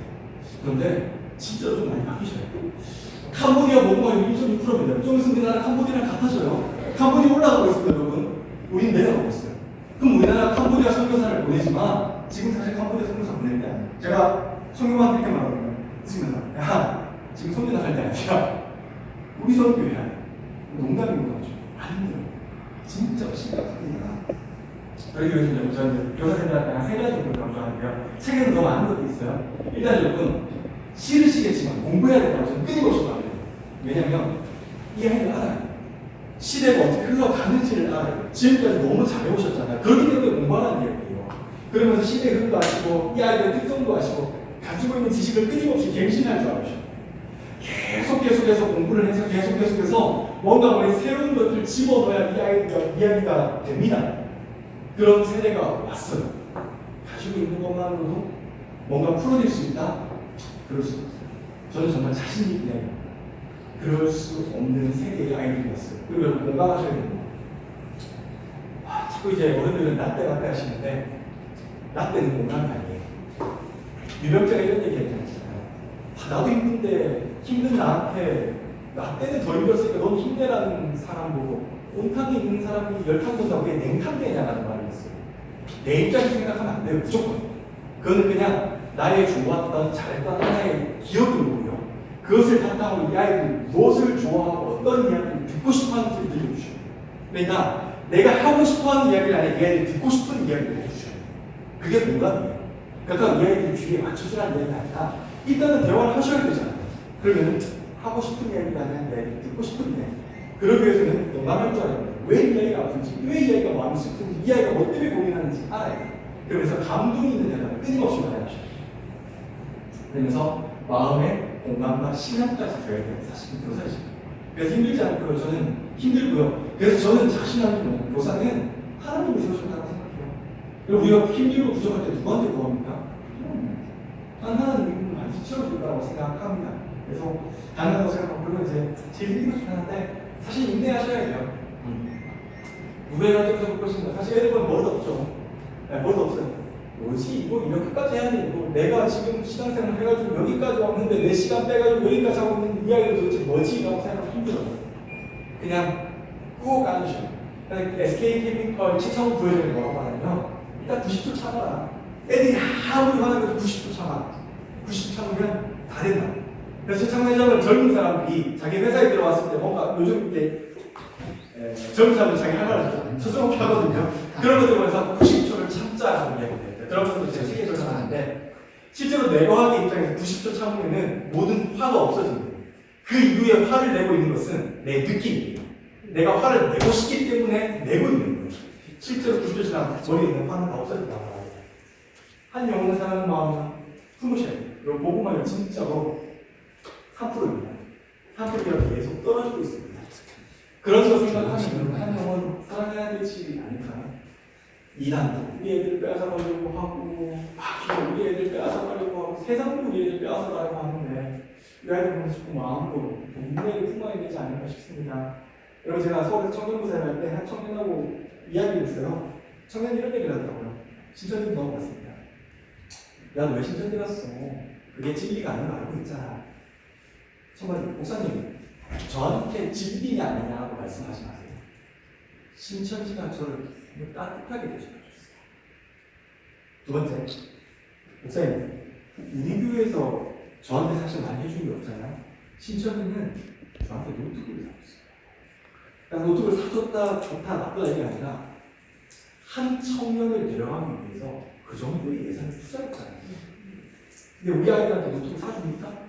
그런데 진짜로 좀 많이 바뀌셔야 돼요. 캄보디아 모금가 1.6%입니다. 좀 있으면 우리나라 캄보디아랑 같아져요. 캄보디아 올라가고 있습니다, 여러분. 우린 내려가고 있어요. 그럼 우리나라 캄보디아 선교사를 보내지만 지금 사실 캄보디아 선교사 보낼 때 아니에요. 제가 선교만 이렇게 말하거든요. 있으면서 야, 지금 선교 나갈 때 아니라 우리 선교해야 돼. 농담인 거죠. 아닌데요. 진짜 심각합니다. 그러기 위해서 이제 저는 교사생들한테 한 3가지 정도 강조하는데요. 책에는 너무 많은 것도 있어요. 일단 여러분 싫으시겠지만 공부해야 된다고 저는 끊임없이 말해요. 왜냐면 이 아이를 알아요. 시대가 어떻게 흘러가는지를 알아요. 지금까지 너무 잘해오셨잖아요. 그렇기 때문에 공부하라는 얘기예요. 그러면서 시대의 흐름도 아시고 이 아이들의 특성도 아시고 가지고 있는 지식을 끊임없이 갱신할 줄 아시고 계속해서 공부를 해서 계속해서 뭔가 우리 새로운 것들을 집어넣어야 이 아이가 이야기가 됩니다. 그런 세대가 왔어요. 가지고 있는 것만으로도 뭔가 풀어낼 수 있다? 그럴 수 없어요. 저는 정말 자신 있게 이야기합니다. 그럴 수 없는 세대의 아이들이었어요. 그리고 여러분 공감하셔야 됩니다. 자꾸 이제 어른들은 라떼 하시는데 라떼는 공감이 아니에요. 유명자가 이런 얘기 했잖아요. 나도 힘든데 힘든 나한테 라떼는 더 힘들었으니까 넌 힘내라는 사람 보고 온탕에 있는 사람이 열탕 본다고 왜 냉탕 되냐라는 말이 있어요. 내 입장에서 생각하면 안 돼요. 무조건. 그거는 그냥 나의 좋았던 잘했던 하나의 기억이고요. 그것을 바탕으로 이 아이들이 무엇을 좋아하고 어떤 이야기를 듣고 싶어하는지를 들려주셔요. 그러니까 내가 하고 싶어하는 이야기를 아니라 이 아이들이 듣고 싶은 이야기를 해주셔요. 그게 공감이에요. 그러니까 이 아이들이 귀에 맞춰주라는 이야기가 아니라 일단은 대화를 하셔야 되잖아요. 그러면 하고 싶은 이야기가 아니라 이 아이들이 듣고 싶은 이야기. 그러기 위해서는 공감할 줄 알아야 돼요. 왜 이 아이가 아픈지, 왜 이 아이가 마음이 슬픈지, 이 아이가 뭐 때문에 고민하는지 알아야 돼요. 그러면서 감동이 있는 대답을 끊임없이 말해주셔요. 그러면서 마음의 공감과 신앙까지 줘야 되는 사실은 교사이십니다. 그래서 힘들지 않고요. 저는 힘들고요. 그래서 저는 자신하는 교사는 하나님이 세우셨다고 생각해요. 그리고 우리가 힘들고 부족할 때 누구한테 구합니까? 하나님이 많이 채워준다고 생각합니다. 그래서 당연하다고 생각하고 그리고 이제 제일 힘들고 하는데 사실 인내하셔야 돼요. 누구에게 볼 것인가? 사실 애들 보면 머리도 없죠. 네, 머리도 없어요. 뭐지? 이거 이렇게까지 해야 되고 내가 지금 신앙생활 해가지고 여기까지 왔는데 내 시간 빼가지고 여기까지 하고 있는 이 아이들 도대체 뭐지? 라고 생각하면 힘들어요. 그냥 꾹 앉으셔요. SK케미컬 최첨 부회장이 뭐라고 하냐면 일단 90초 참아라. 애들이 아무리 화나도 90초 참아. 90초 참으면 다 된다. 그래서 최첨 회장은 젊은 사람들이 자기 회사에 들어왔을 때 뭔가 요즘 이렇게 젊은 사람들 자기 할 말을 스스로 하거든요. 그런 것들 보면서 90초를 참자라고 이야기해요. 여러분들 제가 책에 적어놨는데 실제로 내 과학의 입장에서 90초 참으면은 모든 화가 없어집니다. 그 이후에 화를 내고 있는 것은 내 느낌이에요. 내가 화를 내고 싶기 때문에 내고 있는 거예요. 실제로 90초 지나면 머리에 있는 화는 다 없어진다고 말해요. 한 영혼을 사랑하는 마음은 품으셔야 돼요. 그리고 복음만을 진짜로 3%입니다. 3%가 계속 떨어지고 있습니다. 그런 거 생각하시면 한 영혼 사랑해야 될 일이 아닐까요? 이단도 우리 애들 빼앗아가려고 하고 마귀도 우리 애들 빼앗아가려고 하고 세상도 우리 애들 빼앗아가려고 하는데 이 아이들 보면서 조금 마음으로 인내를 품어야 되지 않을까 싶습니다. 여러분 제가 서울에서 청년부사를 할 때 한 청년하고 이야기를 했어요. 청년이 이런 얘기를 하더라고요. 신천지 너무 맞습니다. 야 너 왜 신천지 갔어? 그게 진리가 아닌 거 알고 있잖아. 정말 목사님 저한테 진리냐 아니냐고 말씀하지 마세요. 신천지가 저를 따뜻하게 대접해줬어요. 두 번째, 목사님, 우리 교회에서 저한테 사실 많이 해준 게 없잖아요. 신천지는 저한테 노트북을 사줬어요. 그러니까 노트북을 사줬다, 좋다, 나쁘다 이게 아니라 한 청년을 데려가기 위해서 그 정도의 예산을 투자했잖아요. 근데 우리 아이들한테 노트북 사줍니까?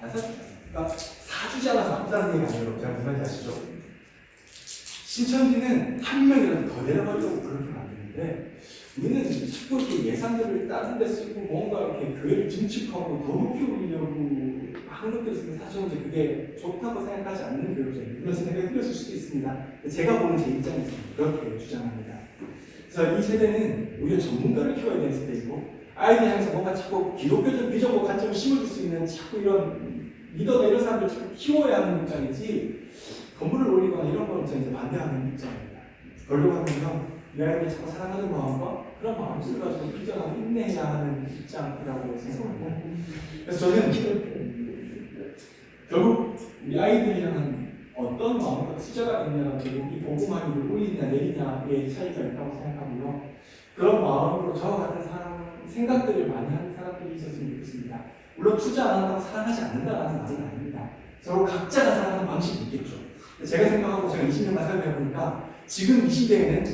안 사주잖아요. 그러니까 사주지 않아서 나쁘다는 얘기가 아니에요. 제가 무슨 말인지 아시죠? 신천지는 한 명이라도 더 데려가려고 그렇게 만드는데 우리는 자꾸 이렇게 예산들을 다른 데 쓰고 뭔가 이렇게 교회를 증축하고 더 높이 올리려고 하는 것들 있으면 사실 이제 그게 좋다고 생각하지 않는 교육자입니다. 그런 생각이 들었을 수도 있습니다. 제가 보는 제 입장에서 그렇게 주장합니다. 그래서 이 세대는 오히려 전문가를 키워야 되는 세대이고 아이들 향해서 뭔가 자꾸 기독교적 비전과 관점을 심어줄 수 있는 자꾸 이런 리더나 이런 사람들 자꾸 키워야 하는 입장이지 건물을 올리거나 이런 거는 이제 반대하는 입장입니다. 결론하면 이 아이를 자꾸 사랑하는 마음과 그런 마음을 가지고 비전하고 인내해야 하는 입장이라고 생각합니다. 그래서 저는 결국 우리 아이들이 향한 어떤 마음과 투자가 있냐는 이 복음화를 올리냐 내리냐의 차이가 있다고 생각하고요. 그런 마음으로 저와 같은 생각들을 많이 하는 사람들이 있었으면 좋겠습니다. 물론 투자 안 한다고 사랑하지 않는다는 말은 아닙니다. 서로 각자가 사랑하는 방식이 있겠죠. 제가 생각하고 제가 20년간 살펴보니까 지금 이 시대에는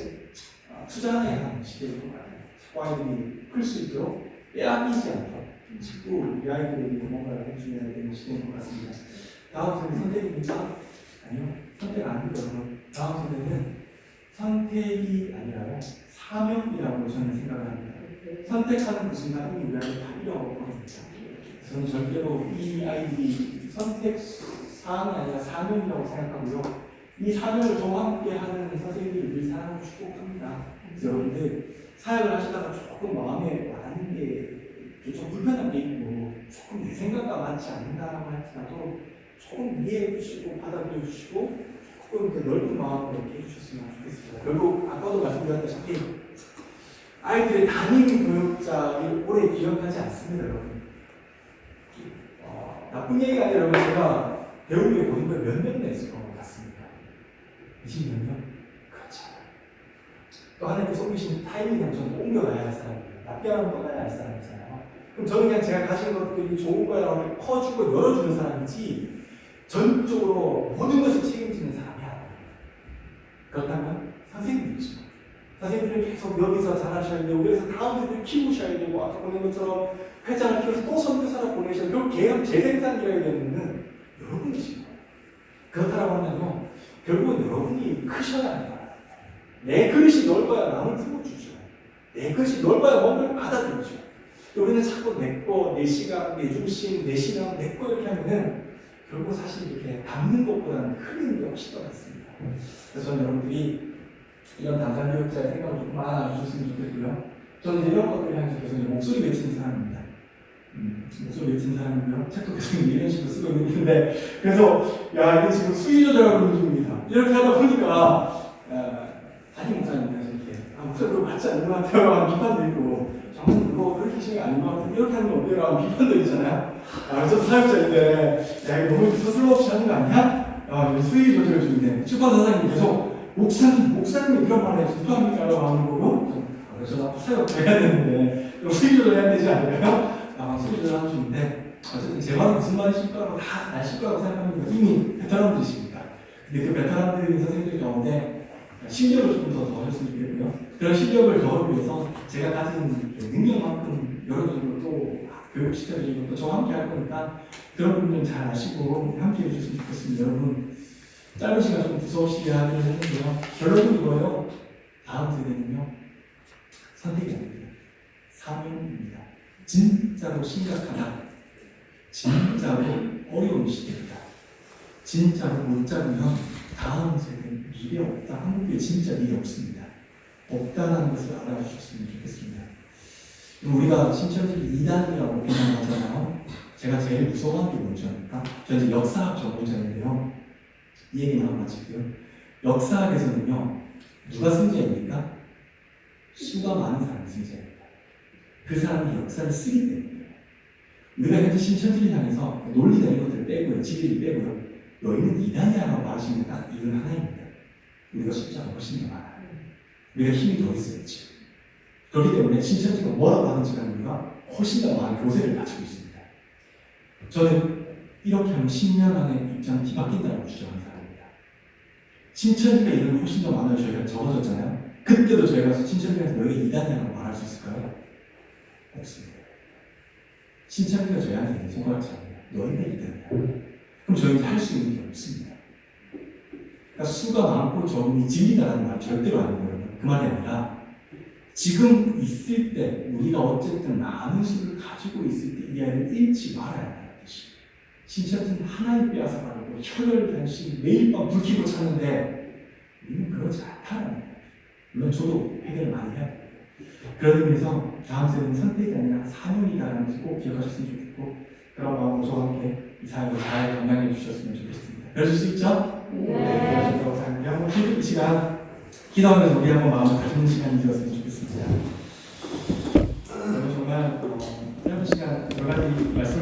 투자해야 하는 시대인 것 같아요. 아이들이 클 수 있도록 빼앗기지 않도록 자꾸 우리 아이들에게 뭔가를 해줘야 되는 시대인 것 같습니다. 다음 세대 선택입니까? 아니요. 선택 아닙니다. 다음 세대는 선택이 아니라요. 사명이라고 저는 생각을 합니다. 선택하는 그 순간 이미 우리 아이를 다 잃어버립니다. 저는 절대로 이 아이들이 선택 사항이 아니라 사명이라고 생각하고요. 이 사명을 저와 함께 하는 선생님들을 늘 사랑하고 축복합니다. 그래서 여러분들 사역을 하시다가 조금 마음에 와닿는 게 좀 불편한 게 있고 조금 내 생각과 맞지 않는다고 할지라도 조금 이해해 주시고 받아들여 주시고 조금 그 넓은 마음으로 이렇게 해주셨으면 좋겠습니다. 결국 아까도 말씀드렸다시피 아이들의 담임 교육자를 오래 기억하지 않습니다, 여러분. 나쁜 얘기가 아니라 여러분 제가 배우교회 고등부에 몇년 냈을 것 같습니다. 20몇 년? 그렇지 않아요. 또 하나님께 속이신 타이밍이 되면 저는 옮겨가야 할 사람이에요. 나쁘게 하면 떠나야 할 사람이잖아요. 그럼 저는 그냥 제가 가진 것들이 좋은 거라고 퍼주고 열어주는 사람이지 전적으로 모든 것을 책임지는 사람이 아니에요. 그렇다면 선생님이죠. 선생님들은 계속 여기서 잘하셔야 되고 여기서 다음 세대를 키우셔야 되고 아까 보낸 것처럼 회장을 키워서 또 선교사를 보내셔야 되고 계속 재생산이어야 되는 건 여러분이신 거예요. 그렇다고 하면요 결국은 여러분이 크셔야 합니다. 내 그릇이 넓어야 남을 품어주죠. 내 그릇이 넓어야 뭔가를 받아들이죠. 우리는 자꾸 내 거, 내 시간, 내 중심, 내 신앙, 내 거 이렇게 하면은 결국 사실 이렇게 담는 것보다는 흐르는 게 훨씬 더 낫습니다. 그래서 저는 여러분들이 이런 담당 교육자의 생각을 좀 많아주셨으면 좋겠고요. 저는 이제 이런 것들을 향해서 계속 목소리 외치는 사람입니다. 목소리 외치는 사람이고요. 책도 계속 이런 식으로 쓰고 있는데 그래서 야 이게 지금 수위 조절하고 있는 중입니다. 이렇게 하다 보니까 담임 목사님께서 이렇게 목사님 그거 맞지 않는 것 같아요. 비판도 있고 정말 그거 그렇게 하시는 게 아닌 것 같은데 이렇게 하면 어때요? 비판도 있잖아요. 저도 사역자인데 야 이거 너무 서슬없이 하는 거 아니야? 수위 조절 중인데 출판사장님 계속 목사님이 이런 말 해서 누가 합니까? 라고 하는 거고 저도 사역 해야 되는데 수위 조절 해야 되지 않을까요? 수위 조절 하는 중인데 어쨌든 제 말은 무슨 말이실 거라고 다 아실 거라고 생각합니다. 이미 베테랑들이십니다. 근데 그 베테랑들 선생님들 가운데 실력을 조금 더 하셨으면 좋겠고요. 그런 실력을 더하기 위해서 제가 가진 능력만큼 여러분들도 또 교육시켜드리고 또 저와 함께 할 거니까 그런 부분을 잘 아시고 함께 해주셨으면 좋겠습니다. 여러분 짧은 시간 좀 무서우시게 하긴 했는데요. 결론은 이거예요. 다음 세대는요. 선택이 아닙니다. 사명입니다. 진짜로 심각하다. 진짜로 어려운 시대입니다. 진짜로 못 잡으면 다음 세대는 미래 없다. 한국에 진짜 미래 없습니다. 없다는 것을 알아주셨으면 좋겠습니다. 우리가 신천지 2단이라고 비난하잖아요. 제가 제일 무서워하는 게 뭔지 압니까? 저 이제 역사학 전공자인데요. 이 얘기만 하고 마칠게요. 역사학에서는요, 누가 승자입니까? 수가 많은 사람이 승자입니다. 그 사람이 역사를 쓰기 때문에. 우리가 현재 신천지를 향해서 논리나 이런 것들을 빼고요, 진리를 빼고요. 너희는 이단이라고 말하시는 딱 이유는 하나입니다. 우리가 숫자가 훨씬 더 많아요. 우리가 힘이 더 있어야지. 그렇기 때문에 신천지가 뭐라고 하는지 우리가 훨씬 더 많은 교세를 가지고 있습니다. 저는 이렇게 하면 10년 안에 입장이 뒤바뀐다고 주장하는 사람입니다. 신천지가 이름이 훨씬 더 많아요. 저희가 적어졌잖아요. 그때도 저희가 신천지에서 너희가 이단이라고 말할 수 있을까요? 없습니다. 신천지가 저희한테 손가락질 합니다. 너희가 이단이야. 그럼 저희는 할 수 있는 게 없습니다. 그러니까 수가 많고 적음이 진리다라는 말이 절대로 아니고요. 그 말이 아니라 지금 있을 때 우리가 어쨌든 많은 수를 가지고 있을 때 이 아이를 잃지 말아야 한다는 뜻이에요. 신천지는 하나님 빼앗아가고 혈혈단신 매일 밤 불 켜고 찾는데 우리는 그렇지 않다는 거예요. 물론 저도 해결을 많이 해야 돼요. 그런 의미에서 다음 세대는 선택이 아니라 사명이다라는 것을 꼭 기억하셨으면 좋겠고 그런 마음으로 저와 함께 이 사역을 잘 감당해 주셨으면 좋겠습니다. 그러실 수 있죠? 네. 그러신다고 생각합니다. 한번 이 시간 기도하면서 우리 한번 마음을 다듬는 시간이 되었으면 좋겠습니다. 여러분 정말 짧은 시간 여러 가지 말씀